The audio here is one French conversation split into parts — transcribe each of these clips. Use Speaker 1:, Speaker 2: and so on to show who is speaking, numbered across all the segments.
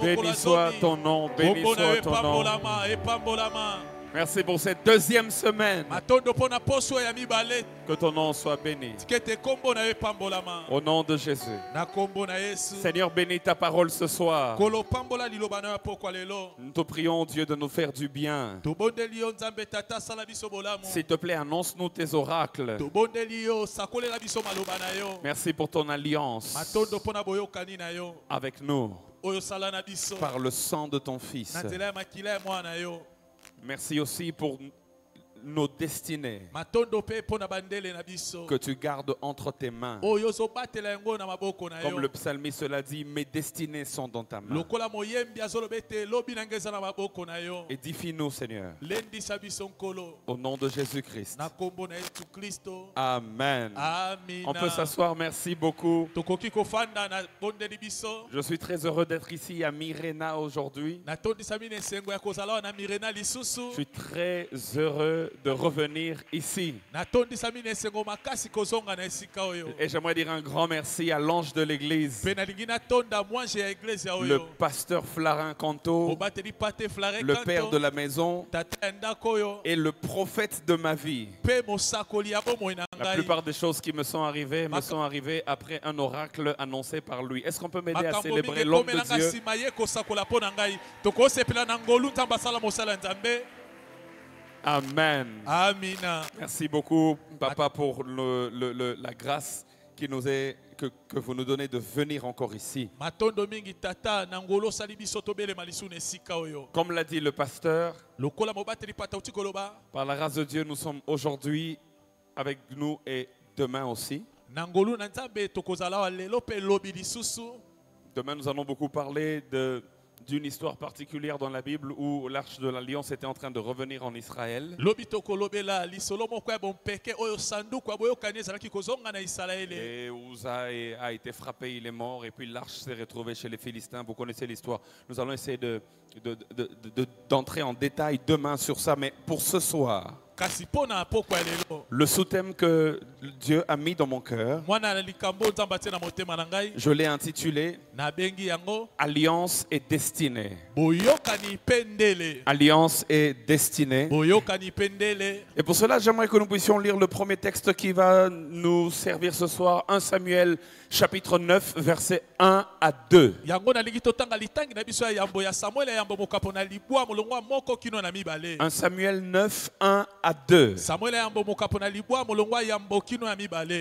Speaker 1: Béni soit ton nom, béni soit ton nom. Merci pour cette deuxième semaine. Que ton nom soit béni. Au nom de Jésus. Seigneur, bénis ta parole ce soir. Nous te prions, Dieu, de nous faire du bien. S'il te plaît, annonce-nous tes oracles. Merci pour ton alliance avec nous par le sang de ton Fils. Merci aussi pour nos destinées que tu gardes entre tes mains. Comme le psalmiste l'a dit, mes destinées sont dans ta main. Édifie-nous, Seigneur. Au nom de Jésus-Christ. Amen. On peut s'asseoir, merci beaucoup. Je suis très heureux d'être ici à Myrena aujourd'hui. Je suis très heureux de revenir ici. Et j'aimerais dire un grand merci à l'ange de l'église, le pasteur Flarin Canto, le père de la maison et le prophète de ma vie. La plupart des choses qui me sont arrivées après un oracle annoncé par lui. Est-ce qu'on peut m'aider à célébrer l'homme de Dieu? Amen. Amina. Merci beaucoup, Papa, pour la grâce que vous nous donnez de venir encore ici. Comme l'a dit le pasteur, par la grâce de Dieu, nous sommes aujourd'hui avec nous et demain aussi. Demain, nous allons beaucoup parler d'une histoire particulière dans la Bible où l'arche de l'alliance était en train de revenir en Israël. Et Uza a été frappé, il est mort, et puis l'arche s'est retrouvée chez les Philistins. Vous connaissez l'histoire. Nous allons essayer d'entrer en détail demain sur ça, mais pour ce soir, le sous-thème que Dieu a mis dans mon cœur, je l'ai intitulé Alliance et destinée. Alliance et destinée. Et pour cela, j'aimerais que nous puissions lire le premier texte qui va nous servir ce soir, 1 Samuel chapitre 9, versets 1 à 2. 1 Samuel 9, 1 à 2.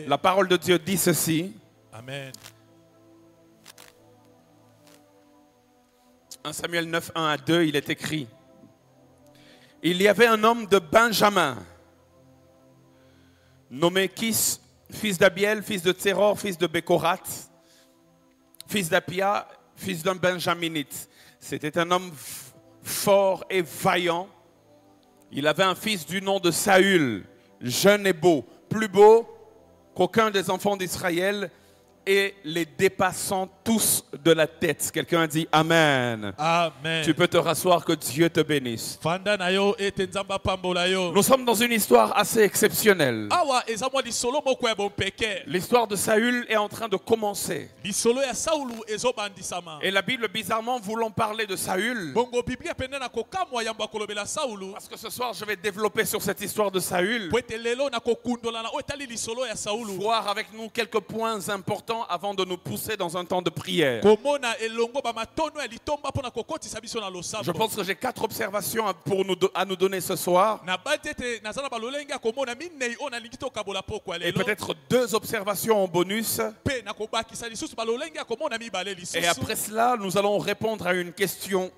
Speaker 1: La parole de Dieu dit ceci. Amen. 1 Samuel 9, 1 à 2, il est écrit: il y avait un homme de Benjamin, nommé Kis, fils d'Abiel, fils de Tséror, fils de Bécorat, fils d'Apia, fils d'un Benjaminite. C'était un homme fort et vaillant. Il avait un fils du nom de Saül, jeune et beau, plus beau qu'aucun des enfants d'Israël, et les dépassant tous de la tête. Quelqu'un a dit Amen. Amen. Tu peux te rasseoir, que Dieu te bénisse. Nous sommes dans une histoire assez exceptionnelle. L'histoire de Saül est en train de commencer. Et la Bible, bizarrement, voulant parler de Saül, parce que ce soir je vais développer sur cette histoire de Saül, voir avec nous quelques points importants avant de nous pousser dans un temps de prière. Je pense que j'ai 4 observations à nous donner ce soir. Et peut-être 2 observations en bonus. Et après cela, nous allons répondre à une question.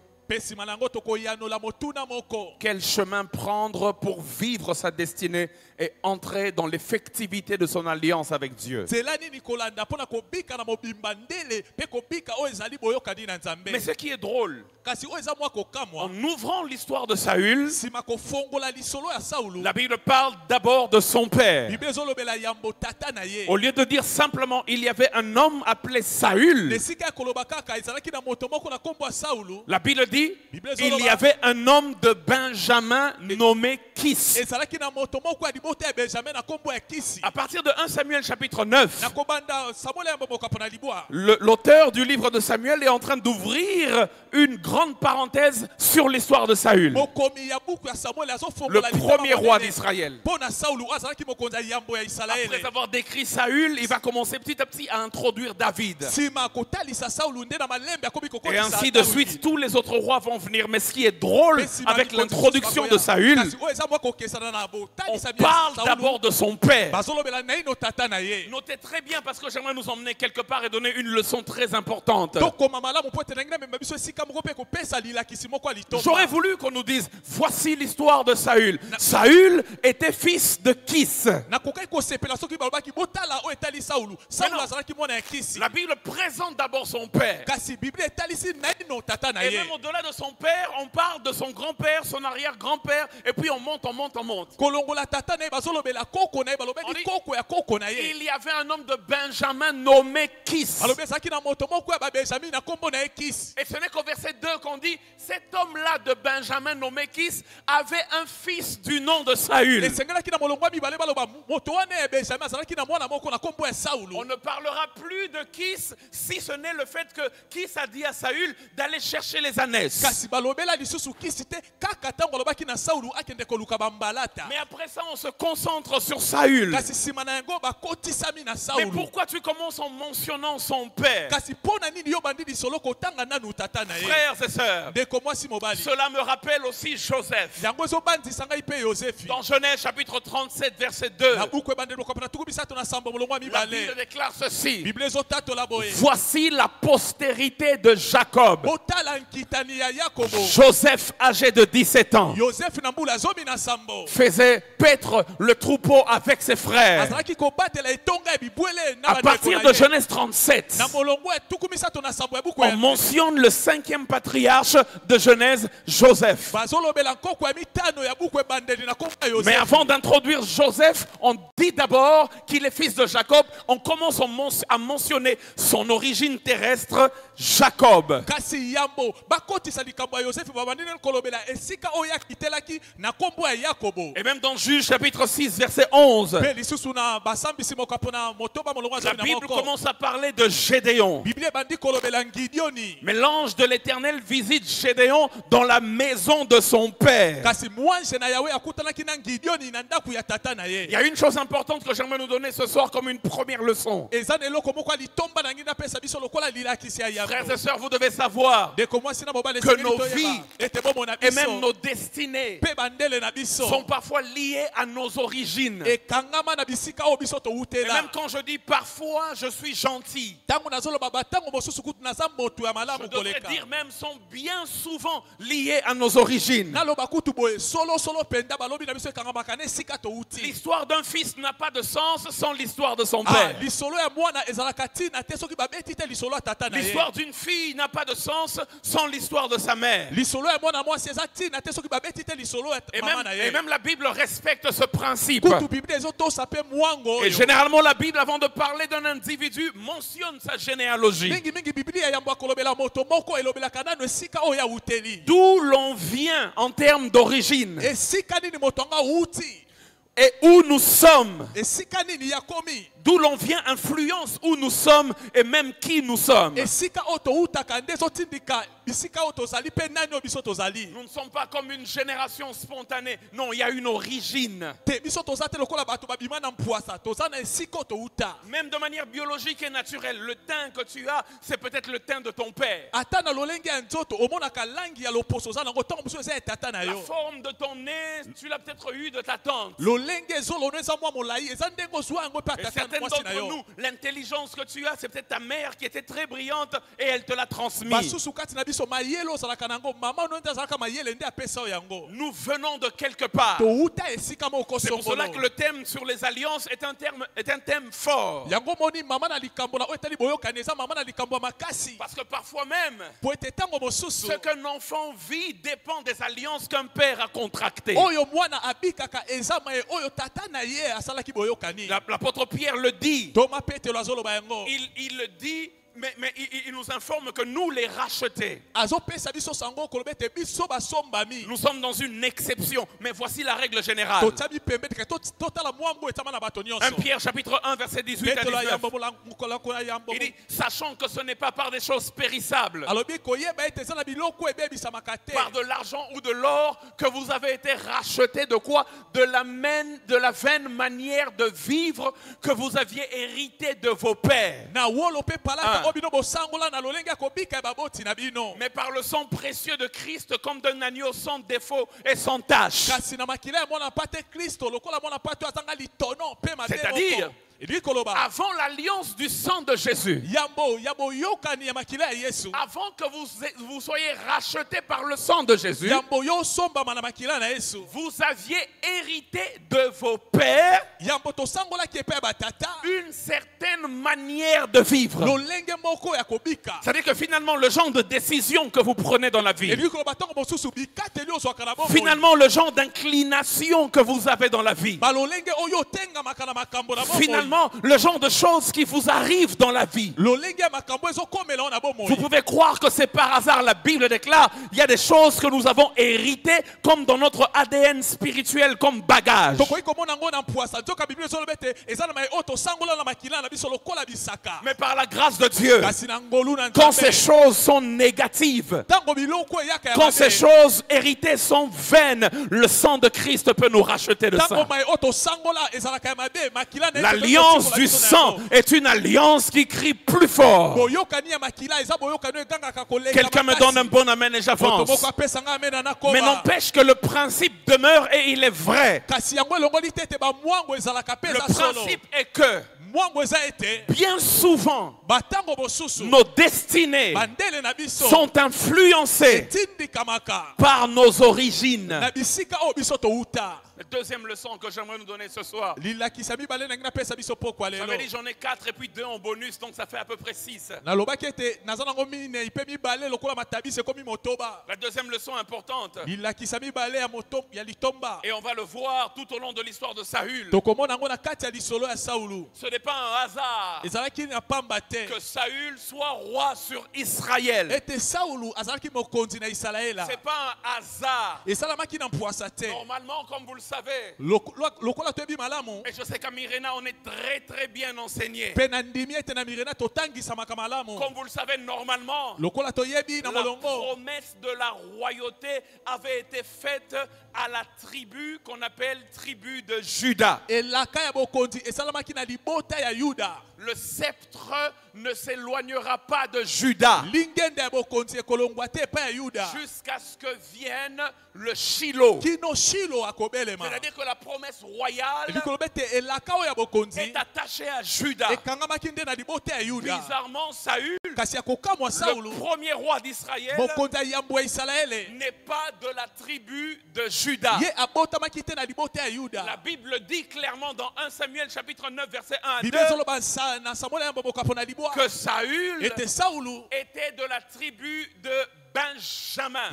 Speaker 1: Quel chemin prendre pour vivre sa destinée et entrer dans l'effectivité de son alliance avec Dieu? Mais ce qui est drôle, en ouvrant l'histoire de Saül, la Bible parle d'abord de son père. Au lieu de dire simplement il y avait un homme appelé Saül, la Bible dit dit, il y avait un homme de Benjamin nommé Kis. À partir de 1 Samuel chapitre 9, l'auteur du livre de Samuel est en train d'ouvrir une grande parenthèse sur l'histoire de Saül, le premier roi d'Israël. Après avoir décrit Saül, il va commencer petit à petit à introduire David. Et ainsi de suite, tous les autres rois vont venir. Mais ce qui est drôle avec l'introduction de Saül, on parle d'abord de son père. Notez très bien parce que j'aimerais nous emmener quelque part et donner une leçon très importante. J'aurais voulu qu'on nous dise, voici l'histoire de Saül. Saül était fils de Kis. La Bible présente d'abord son père. Et même au-delà de son père, on parle de son grand-père, son arrière-grand-père, et puis on monte, on monte, on monte. Il y avait un homme de Benjamin nommé Kis. Et ce n'est qu'au verset 2 qu'on dit, cet homme-là de Benjamin nommé Kis avait un fils du nom de Saül. On ne parlera plus de Kis si ce n'est le fait que Kis a dit à Saül d'aller chercher les ânesses. Mais après ça, on se concentre sur Saül. Mais pourquoi tu commences en mentionnant son père? Frères et sœurs, cela me rappelle aussi Joseph. Dans Genèse chapitre 37 verset 2, la Bible déclare ceci: voici la postérité de Jacob. Joseph, âgé de 17 ans, faisait paître le troupeau avec ses frères. À partir de Genèse 37, on mentionne le 5e patriarche de Genèse, Joseph. Mais avant d'introduire Joseph, on dit d'abord qu'il est fils de Jacob. On commence à mentionner son origine terrestre, Jacob. Et même dans Juge chapitre 6 verset 11, la Bible commence à parler de Gédéon. Mais l'ange de l'Éternel visite Gédéon dans la maison de son père. Il y a une chose importante que j'aimerais nous donner ce soir comme une première leçon. Frères et sœurs, vous devez savoir que nos vies et même nos destinées sont parfois liées à nos origines. Et même quand je dis parfois, je suis gentil, je devrais dire même sont bien souvent liées à nos origines. L'histoire d'un fils n'a pas de sens sans l'histoire de son père. L'histoire d'une fille n'a pas de sens sans l'histoire de sa mère. Et même la Bible respecte ce principe. Et généralement la Bible, avant de parler d'un individu, mentionne sa généalogie. D'où l'on vient en termes d'origine. Et où nous sommes. D'où l'on vient influence où nous sommes et même qui nous sommes. Nous ne sommes pas comme une génération spontanée. Non, il y a une origine. Même de manière biologique et naturelle, le teint que tu as, c'est peut-être le teint de ton père. La forme de ton nez, tu l'as peut-être eu de ta tante. Et certaines d'entre nous, l'intelligence que tu as, c'est peut-être ta mère qui était très brillante et elle te l'a transmise. Nous venons de quelque part. C'est pour cela que le thème sur les alliances est un thème fort. Parce que parfois même, ce qu'un enfant vit dépend des alliances qu'un père a contractées. L'apôtre Pierre le dit. Il le dit, Mais il nous informe que nous les rachetés. Nous sommes dans une exception, mais voici la règle générale. 1 Pierre chapitre 1 verset 18 à 19. Il dit, sachant que ce n'est pas par des choses périssables, par de l'argent ou de l'or, que vous avez été rachetés de quoi? De la vaine manière de vivre que vous aviez hérité de vos pères. Mais par le sang précieux de Christ, comme d'un agneau sans défaut et sans tache. C'est-à-dire, avant l'alliance du sang de Jésus, avant que vous soyez rachetés par le sang de Jésus, vous aviez hérité de vos pères une certaine manière de vivre. C'est-à-dire que finalement, le genre de décision que vous prenez dans la vie, finalement, le genre d'inclination que vous avez dans la vie, finalement, le genre de choses qui vous arrivent dans la vie. Vous pouvez croire que c'est par hasard. La Bible déclare il y a des choses que nous avons héritées comme dans notre ADN spirituel, comme bagage. Mais par la grâce de Dieu, quand ces choses sont négatives, quand ces choses héritées sont vaines, le sang de Christ peut nous racheter de ça. L'alliance du sang est une alliance qui crie plus fort. Quelqu'un me donne un bon amen et j'avance. Mais n'empêche que le principe demeure et il est vrai. Le principe est que bien souvent, nos destinées sont influencées par nos origines. La deuxième leçon que j'aimerais nous donner ce soir. J'avais dit j'en ai 4 et puis 2 en bonus, donc ça fait à peu près 6. La deuxième leçon importante, et on va le voir tout au long de l'histoire de Saül, ce n'est pas un hasard que Saül soit roi sur Israël. C'est pas un hasard. Normalement, comme vous le savez, et je sais qu'à Mirena on est très bien enseigné. Comme vous le savez, normalement, la promesse de la royauté avait été faite à la tribu qu'on appelle tribu de Juda. Le sceptre ne s'éloignera pas de Juda jusqu'à ce que vienne le Shiloh. C'est-à-dire que la promesse royale est attachée à Juda. Bizarrement, Saül, le premier roi d'Israël, n'est pas de la tribu de Juda. La Bible dit clairement dans 1 Samuel chapitre 9 verset 1 à 2 que Saül était de la tribu de Benjamin.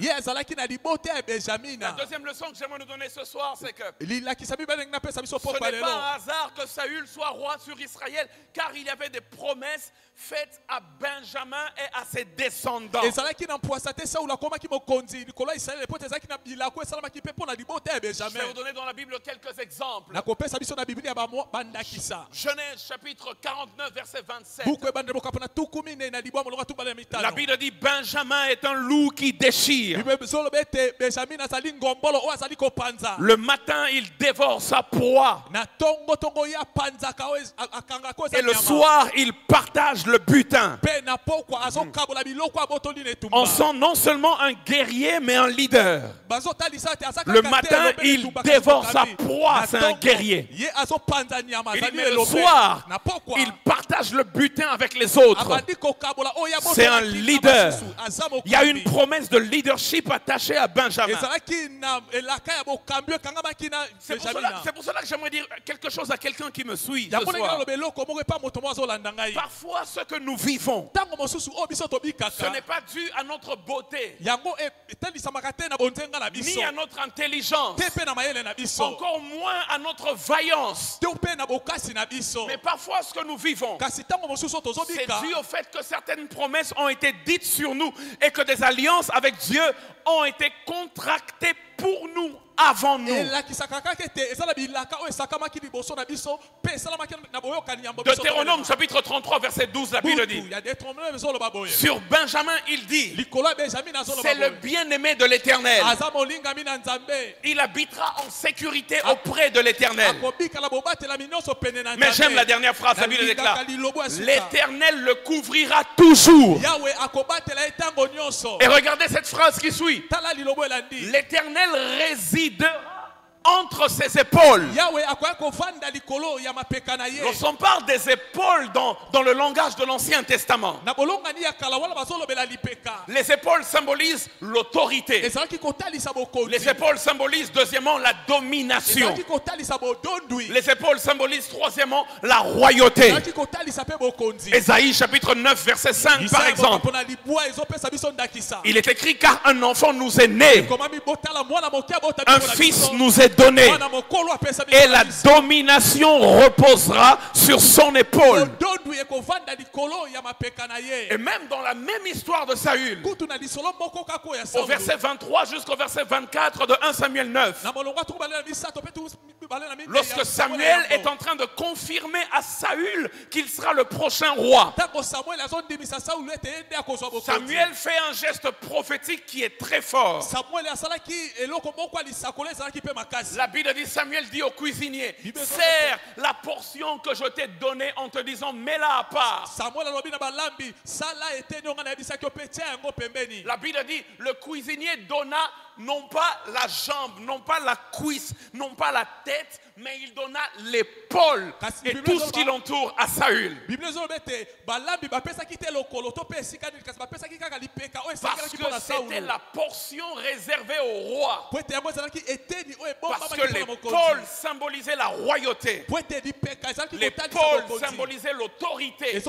Speaker 1: La deuxième leçon que j'aimerais nous donner ce soir, c'est que ce n'est pas un hasard que Saül soit roi sur Israël, car il y avait des promesses faites à Benjamin et à ses descendants. Je vais vous donner dans la Bible quelques exemples. Genèse chapitre 49 verset 27. La Bible dit Benjamin est un loup qui déchire. Le matin il dévore sa proie et le soir il partage le butin. On sent non seulement un guerrier mais un leader. Le matin il dévore sa proie, c'est un guerrier. Mais le soir il partage le butin avec les autres. C'est un leader. Il y a une promesse de leadership attachée à Benjamin. C'est pour cela que j'aimerais dire quelque chose à quelqu'un qui me suit ce soir. Parfois, ce que nous vivons, ce n'est pas dû à notre beauté, ni à notre intelligence, encore moins à notre vaillance. Mais parfois, ce que nous vivons, c'est dû au fait que certaines promesses ont été dites sur nous et que des alliances avec Dieu ont été contractées pour nous, avant nous. Deutéronome chapitre 33 verset 12, la Bible dit, sur Benjamin il dit, c'est le bien-aimé de l'Éternel. Il habitera en sécurité auprès de l'Éternel. Mais j'aime la dernière phrase, la Bible déclare, l'Éternel le couvrira toujours. Et regardez cette phrase qui suit, l'Éternel résidera entre ses épaules. Lorsqu'on parle des épaules dans le langage de l'Ancien Testament, les épaules symbolisent l'autorité. Les épaules symbolisent deuxièmement la domination. Les épaules symbolisent troisièmement la royauté. Ésaïe chapitre 9 verset 5 par exemple. Il est écrit, car un enfant nous est né, un fils nous est donné, et la domination reposera sur son épaule. Et même dans la même histoire de Saül, au verset 23 jusqu'au verset 24 de 1 Samuel 9, lorsque Samuel est en train de confirmer à Saül qu'il sera le prochain roi, Samuel fait un geste prophétique qui est très fort. La Bible dit, Samuel dit au cuisinier, serre la portion que je t'ai donnée en te disant, mets-la à part. La Bible dit, le cuisinier donna non pas la jambe, non pas la cuisse, non pas la tête, mais il donna l'épaule et tout ce qui l'entoure à Saül. Parce que c'était la portion réservée au roi. Parce que l'épaule symbolisait la royauté. L'épaule symbolisait l'autorité.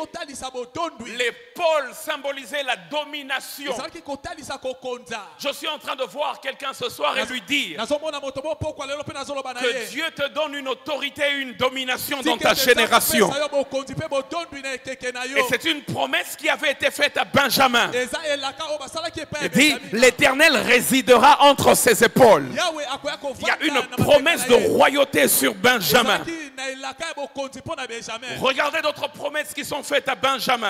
Speaker 1: L'épaule symbolisait la domination. Je suis en train de voir quelqu'un ce soir et lui dire que Dieu te donne une autorité et une domination dans ta génération. Et c'est une promesse qui avait été faite à Benjamin. Il dit, l'Éternel résidera entre ses épaules. Il y a une promesse de royauté sur Benjamin. Regardez d'autres promesses qui sont faites à Benjamin.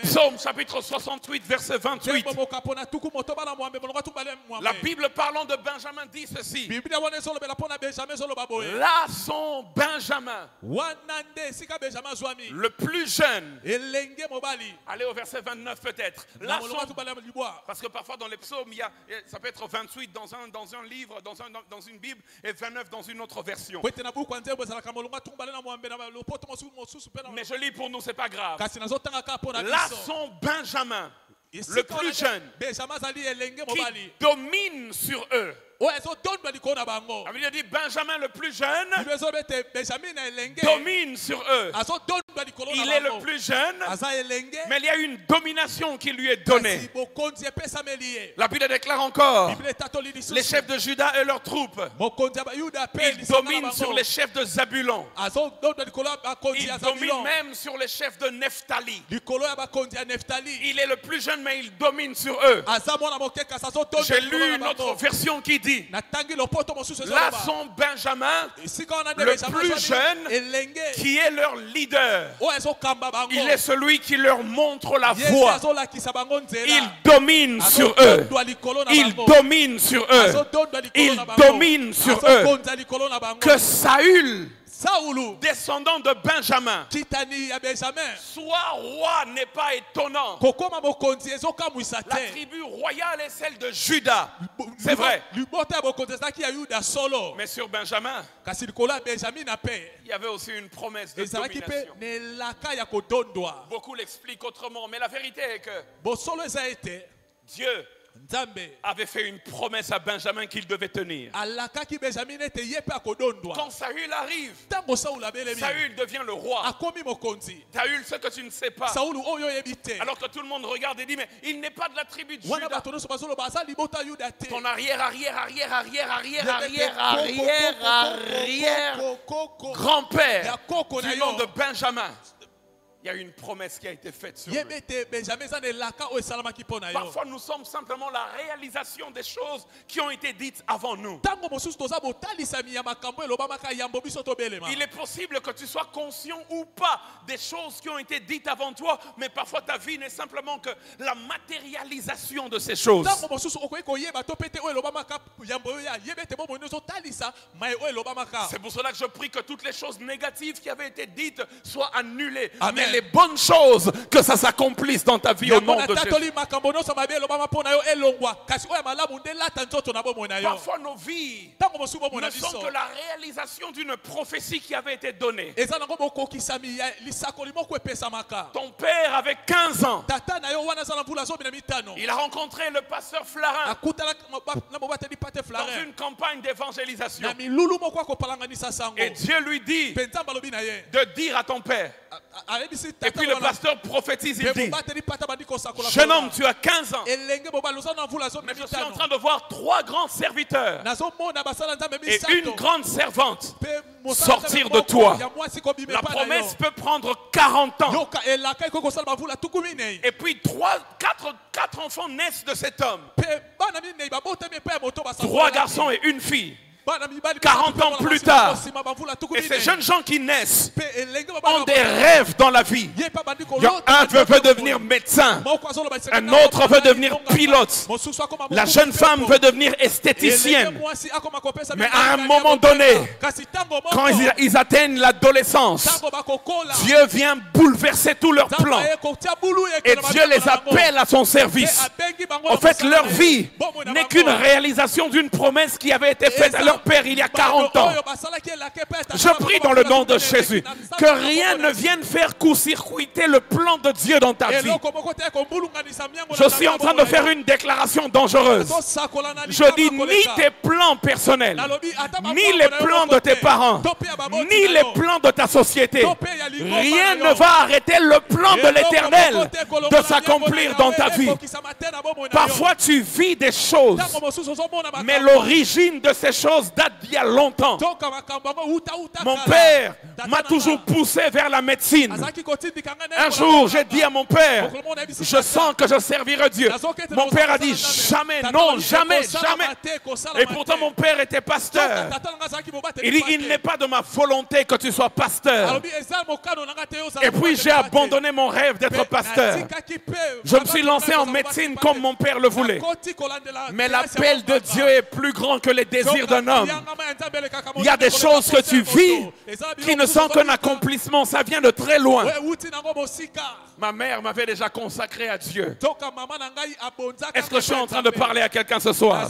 Speaker 1: Psaume chapitre 68 verset 28. La Bible parlant de Benjamin dit ceci. Là sont Benjamin, le plus jeune. Allez au verset 29 peut-être. Là sont, parce que parfois dans les psaumes, ça peut être 28 dans un livre, dans une Bible, et 29 dans une autre version. Mais je lis pour nous, c'est pas grave. Là sont Benjamin, le plus jeune, qui domine sur eux. Il dit Benjamin le plus jeune domine sur eux. Il est le plus jeune, mais il y a une domination qui lui est donnée. La Bible déclare encore, les chefs de Juda et leurs troupes, ils dominent sur les chefs de Zabulon. Ils dominent même sur les chefs de Nephtali. Il est le plus jeune, mais il domine sur eux. J'ai lu une autre version qui dit, là sont Benjamin, le plus jeune, qui est leur leader. Il est celui qui leur montre la voie. Il domine sur eux. Il domine sur eux. Il domine sur eux. Que Saül descendant de Benjamin,
Speaker 2: kitani ya Benjamin,
Speaker 1: soit roi n'est pas étonnant.
Speaker 2: kokoma mokonzi ezokamwisa
Speaker 1: La
Speaker 2: te.
Speaker 1: tribu royale est celle de Juda. C'est vrai.
Speaker 2: Libota ya mokonzi ezalaki ya Yuda solo.
Speaker 1: Mais sur Benjamin,
Speaker 2: Kasi likolo ya Benjamin na pe,
Speaker 1: il y avait aussi une promesse de
Speaker 2: ezalaki pe
Speaker 1: domination.
Speaker 2: nelaka ya kodondwa.
Speaker 1: Beaucoup l'expliquent autrement, mais la vérité est que
Speaker 2: Bosolo eza ete
Speaker 1: Dieu
Speaker 2: Nzambe
Speaker 1: avait fait une promesse à Benjamin qu'il devait tenir.
Speaker 2: alakaki Benjamin ete ye pe akodondwa.
Speaker 1: Quand Saül arrive,
Speaker 2: Tango Saul abelemi,
Speaker 1: Saül devient le roi.
Speaker 2: akomi mokonzi.
Speaker 1: Saül, ce que tu ne sais pas.
Speaker 2: Saul oyo yebi te.
Speaker 1: Alors que tout le monde regarde et dit, mais il n'est pas de la tribu de
Speaker 2: Wana
Speaker 1: Juda.
Speaker 2: bato nyonso bazoloba aza libota ya Yuda te.
Speaker 1: Ton arrière grand-père
Speaker 2: ya koko na
Speaker 1: du nom
Speaker 2: yo.
Speaker 1: de Benjamin. Il y a une promesse qui a été faite sur lui.
Speaker 2: Yebe te Benjamin eza nelaka oyo esalamaki mpo na yo.
Speaker 1: Parfois, nous sommes simplement la réalisation des choses qui ont été dites avant nous.
Speaker 2: Tango mosusu toza botalisami ya makambo elobamaka yambo biso tobelema.
Speaker 1: Il est possible que tu sois conscient ou pas des choses qui ont été dites avant toi, mais parfois ta vie n'est simplement que la matérialisation de ces choses.
Speaker 2: Tango mosusu okoki koyeba to pete oyo elobamaka yambo oyo ya yebe te bomoi nyonso talisa mai oyo elobamaka.
Speaker 1: C'est pour cela que je prie que toutes les choses négatives qui avaient été dites soient annulées.
Speaker 2: Amen.
Speaker 1: Mais les bonnes choses, que ça s'accomplisse dans ta vie au nom de Jésus. Parfois nos vies ne sont que la réalisation d'une prophétie qui avait été donnée. Ton père avait 15 ans. Il a rencontré le pasteur Flarin dans une campagne d'évangélisation. Et Dieu lui dit de dire à ton père. Et puis le pasteur prophétise, il dit, jeune homme, tu as 15 ans, mais je suis en train de voir 3 grands serviteurs et une grande servante sortir de toi. La promesse peut prendre 40 ans. Et puis 4 enfants naissent de cet homme. 3 garçons et une fille. 40 ans plus tard, et ces jeunes gens qui naissent ont des rêves dans la vie. Un veut devenir médecin, un autre veut devenir pilote, la jeune femme veut devenir esthéticienne. Mais à un moment donné, quand ils atteignent l'adolescence, Dieu vient bouleverser tous leurs plans et Dieu les appelle à son service. En fait, leur vie n'est qu'une réalisation d'une promesse qui avait été faite à leur père il y a 40 ans. Je prie dans le nom de Jésus que rien ne vienne faire court-circuiter le plan de Dieu dans ta vie. Je suis en train de faire une déclaration dangereuse. Je dis ni tes plans personnels, ni les plans de tes parents, ni les plans de ta société. Rien ne va arrêter le plan de l'Éternel de s'accomplir dans ta vie. Parfois tu vis des choses, mais l'origine de ces choses date d'il y a longtemps. Mon père m'a toujours poussé vers la médecine. Un jour, j'ai dit à mon père, je sens que je servirai Dieu. Mon père a dit, jamais, non, jamais, jamais. Et pourtant, mon père était pasteur. Il dit, il n'est pas de ma volonté que tu sois pasteur. Et puis, j'ai abandonné mon rêve d'être pasteur. Je me suis lancé en médecine comme mon père le voulait. Mais l'appel de Dieu est plus grand que les désirs d'un homme. Il y a des choses que tu vis qui ne sont qu'un accomplissement. Ça vient de très loin. Ma mère m'avait déjà consacré à Dieu. Est-ce que je suis en train de parler à quelqu'un ce soir?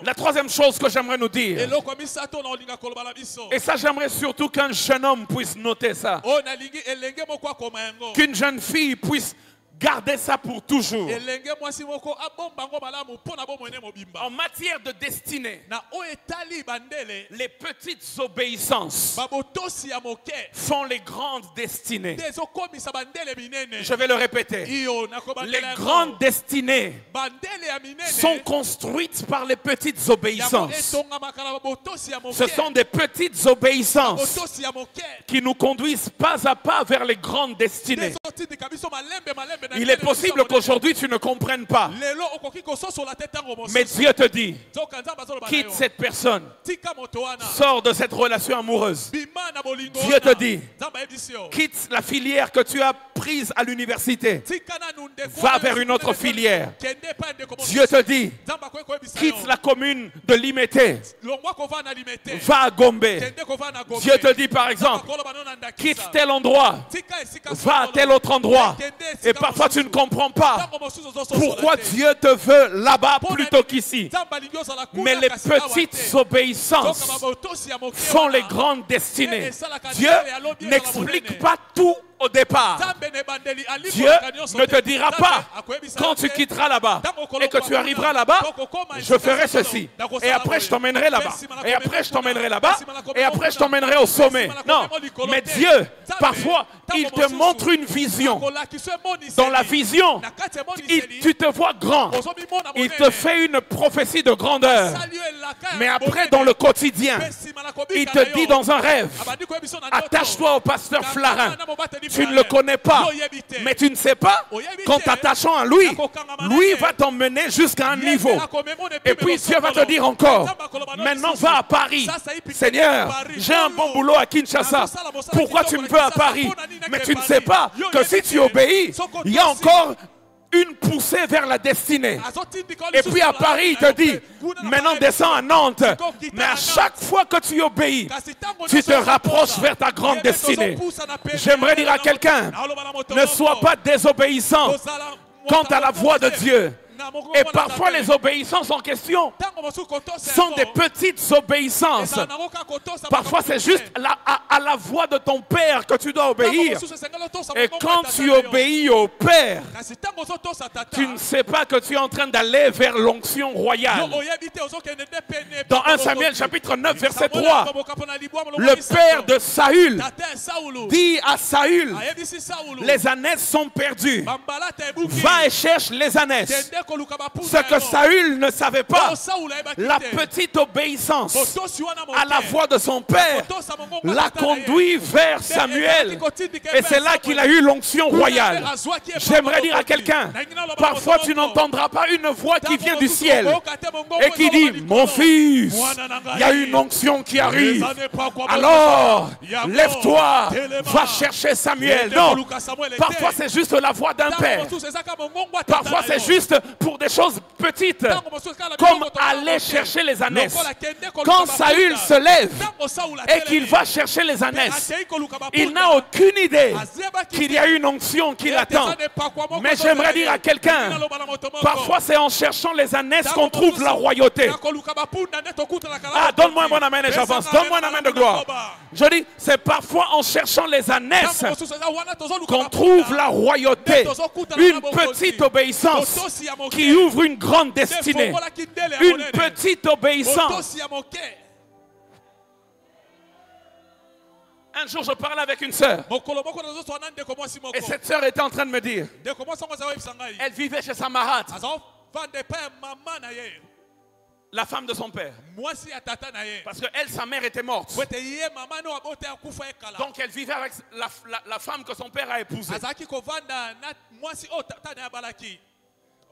Speaker 1: La troisième chose que j'aimerais nous dire, et ça j'aimerais surtout qu'un jeune homme puisse noter ça, qu'une jeune fille puisse garder ça pour toujours. En matière de destinée, les petites obéissances font les grandes destinées. Je vais le répéter. Les grandes destinées sont construites par les petites obéissances. Ce sont des petites obéissances qui nous conduisent pas à pas vers les grandes destinées. Il est possible qu'aujourd'hui tu ne comprennes pas. Mais Dieu te dit, quitte cette personne, sors de cette relation amoureuse. Dieu te dit, quitte la filière que tu as prise à l'université. va vers une autre filière. Dieu te dit, quitte la commune de Limete, va à Gombe. Dieu te dit par exemple, quitte tel endroit, va à tel autre endroit. Et parfois tu ne comprends pas pourquoi Dieu te veut là-bas plutôt qu'ici. Mais les petites obéissances font les grandes destinées. Dieu n'explique pas tout au départ. Dieu ne te dira pas, quand tu quitteras là-bas et que tu arriveras là-bas, je ferai ceci. Et après je t'emmènerai là-bas. Et après je t'emmènerai là-bas. Et après je t'emmènerai au sommet. Non, mais Dieu, parfois, il te montre une vision. Dans la vision, tu te vois grand. Il te fait une prophétie de grandeur. Mais après, dans le quotidien, il te dit dans un rêve, attache-toi au pasteur Flarin. Tu ne le connais pas, mais tu ne sais pas qu'en t'attachant à lui, lui va t'emmener jusqu'à un niveau. Et puis Dieu va te dire encore, maintenant va à Paris. Seigneur, j'ai un bon boulot à Kinshasa. Pourquoi tu me veux à Paris? Mais tu ne sais pas que si tu obéis, il y a encore une poussée vers la destinée. Et puis à Paris, il te dit, maintenant descends à Nantes. Mais à chaque fois que tu obéis, tu te rapproches vers ta grande destinée. J'aimerais dire à quelqu'un, ne sois pas désobéissant quant à la voix de Dieu. Et parfois les obéissances en question sont des petites obéissances. Parfois c'est juste à la voix de ton père que tu dois obéir. Et quand tu obéis au père, tu ne sais pas que tu es en train d'aller vers l'onction royale. Dans 1 Samuel chapitre 9 verset 3, le père de Saül dit à Saül, les ânesses sont perdues. Va et cherche les ânesses. Ce que Saül ne savait pas, la petite obéissance à la voix de son père l'a conduit vers Samuel. Et c'est là qu'il a eu l'onction royale. J'aimerais dire à quelqu'un, parfois tu n'entendras pas une voix qui vient du ciel et qui dit, mon fils, il y a une onction qui arrive. Alors, lève-toi, va chercher Samuel. Non, parfois c'est juste la voix d'un père. Parfois c'est juste pour des choses petites, comme aller chercher les ânesses. Quand Saül se lève et qu'il va chercher les ânesses, il n'a aucune idée qu'il y a une onction qui l'attend. Mais j'aimerais dire à quelqu'un, parfois c'est en cherchant les ânesses qu'on trouve la royauté. Ah, donne-moi un bon amen et j'avance. Donne-moi un amen de gloire. Je dis, c'est parfois en cherchant les ânesses qu'on trouve la royauté. Une petite obéissance qui ouvre une grande destinée. Une petite obéissance. Un jour, je parlais avec une sœur. Et cette sœur était en train de me dire, elle vivait chez sa marade, la femme de son père. Parce que elle, sa mère était morte. Donc elle vivait avec la femme que son père a épousée.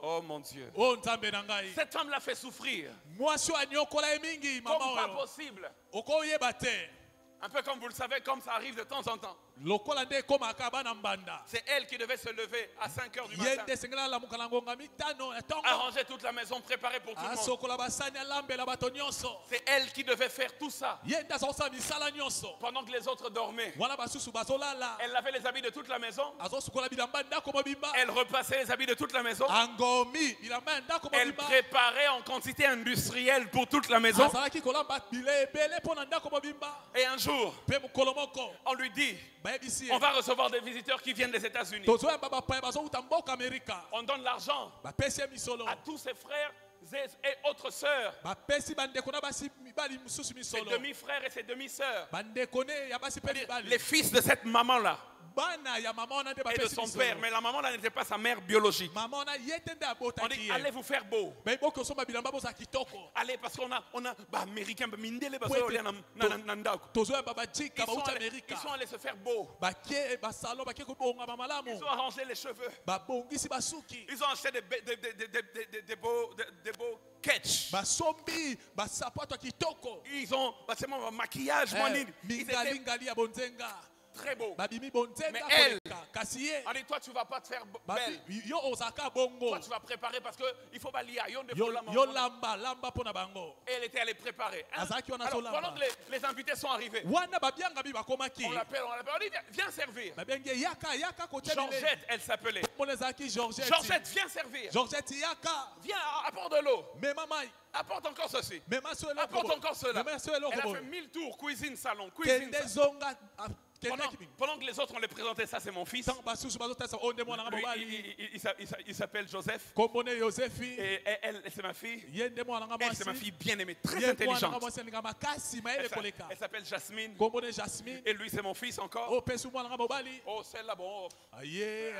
Speaker 1: Oh mon Dieu. Cette femme l'a fait souffrir. Comme pas possible. Un peu comme vous le savez, comme ça arrive de temps en temps. C'est elle qui devait se lever à 5 h du matin. Arranger toute la maison, préparer pour tout le monde. C'est elle qui devait faire tout ça. Pendant que les autres dormaient. Elle lavait les habits de toute la maison. Elle repassait les habits de toute la maison. Elle préparait en quantité industrielle pour toute la maison. Et un jour, on lui dit, on va recevoir des visiteurs qui viennent des États-Unis. On donne l'argent à tous ses frères et autres sœurs, ses demi-frères et ses demi-sœurs, les fils de cette maman-là et de son père. Mais la maman là n'était pas sa mère biologique. On dit, allez vous faire beau. Allez, parce qu'on a américain, ils sont allés se faire beau. Ils ont arrangé les cheveux. Ils ont acheté des beaux catch. Ils ont maquillage. très beaux.
Speaker 2: babimi bonzenga
Speaker 1: Mais elle,
Speaker 2: koleka kasi ye
Speaker 1: on dit, toi, tu ne vas pas te faire belle.
Speaker 2: yo ozaka bongo
Speaker 1: Toi, tu vas préparer parce qu'il faut balayer.
Speaker 2: yo lamba pona bango
Speaker 1: Et elle était allée préparer. Hein?
Speaker 2: Azaki wana
Speaker 1: Alors,
Speaker 2: solamba.
Speaker 1: pendant que les invités sont arrivés,
Speaker 2: wana babianga bi bakomaki
Speaker 1: on l'appelle, on dit, viens servir.
Speaker 2: babenge yaka kotia
Speaker 1: Georgette, elle s'appelait.
Speaker 2: monezaki Georgette
Speaker 1: Viens servir.
Speaker 2: Georgette yaka
Speaker 1: Viens, apporte de l'eau.
Speaker 2: mais maman
Speaker 1: Apporte encore ceci.
Speaker 2: mais maso
Speaker 1: Apporte encore cela.
Speaker 2: mais maso eloko
Speaker 1: Elle a
Speaker 2: bo
Speaker 1: fait 1000 tours, cuisine, salon, cuisine.
Speaker 2: kende
Speaker 1: salon.
Speaker 2: zonga
Speaker 1: Pendant que les autres, on les présentait, ça c'est mon fils.
Speaker 2: tant basusu bazotasa onde mwana
Speaker 1: Lui,
Speaker 2: ngabali
Speaker 1: il s'appelle Joseph.
Speaker 2: kombone Yosefi
Speaker 1: Et elle, c'est ma fille.
Speaker 2: yende mwana
Speaker 1: Elle, c'est ma
Speaker 2: ngamasi
Speaker 1: fille bien aimée, très intelligente.
Speaker 2: makasi maele koleka
Speaker 1: Elle s'appelle Jasmine.
Speaker 2: kombone Jasmine
Speaker 1: Et lui, c'est mon fils encore.
Speaker 2: o pesu mwana ngabali
Speaker 1: Oh, celle-là, bon.
Speaker 2: aye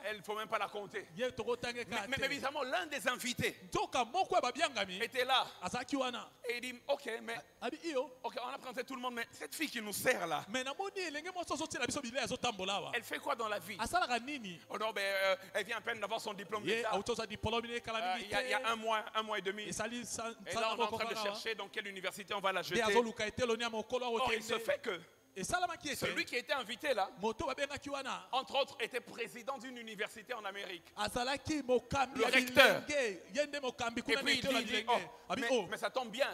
Speaker 1: Elle, il ne faut même pas la compter.
Speaker 2: ye tokotange
Speaker 1: Mais
Speaker 2: kate
Speaker 1: évidemment, l'un des invités
Speaker 2: nzoka moko ya babiangami
Speaker 1: était là.
Speaker 2: azaki wana
Speaker 1: Et il dit, ok, mais
Speaker 2: abi iyo
Speaker 1: ok, on a présenté tout le monde, mais cette fille qui nous sert là,
Speaker 2: mais namoni elenge mwasi ozotiela biso bilei azotambola awa
Speaker 1: elle fait quoi dans la vie?
Speaker 2: asalaka nini
Speaker 1: Oh non, ben, elle vient à peine d'avoir son diplôme
Speaker 2: ye
Speaker 1: d'État.
Speaker 2: auti oza diplome ne ekala mingi
Speaker 1: Il y a un mois et demi.
Speaker 2: esali
Speaker 1: Et là, on est en train de chercher dans quelle université on va la
Speaker 2: nde
Speaker 1: jeter.
Speaker 2: azoluka eteloni ya mokolo
Speaker 1: Or, il se
Speaker 2: akokende
Speaker 1: fait que
Speaker 2: esalamaki
Speaker 1: celui
Speaker 2: ete
Speaker 1: qui était invité là,
Speaker 2: moto babengaki wana
Speaker 1: entre autres, était président d'une université en Amérique.
Speaker 2: azalaki mokambi
Speaker 1: Le
Speaker 2: ya
Speaker 1: recteur.
Speaker 2: bilenge ye nde mokambi
Speaker 1: Et
Speaker 2: kuna na
Speaker 1: puis il
Speaker 2: etelo ya
Speaker 1: dit,
Speaker 2: bilenge abi
Speaker 1: mais ça tombe bien.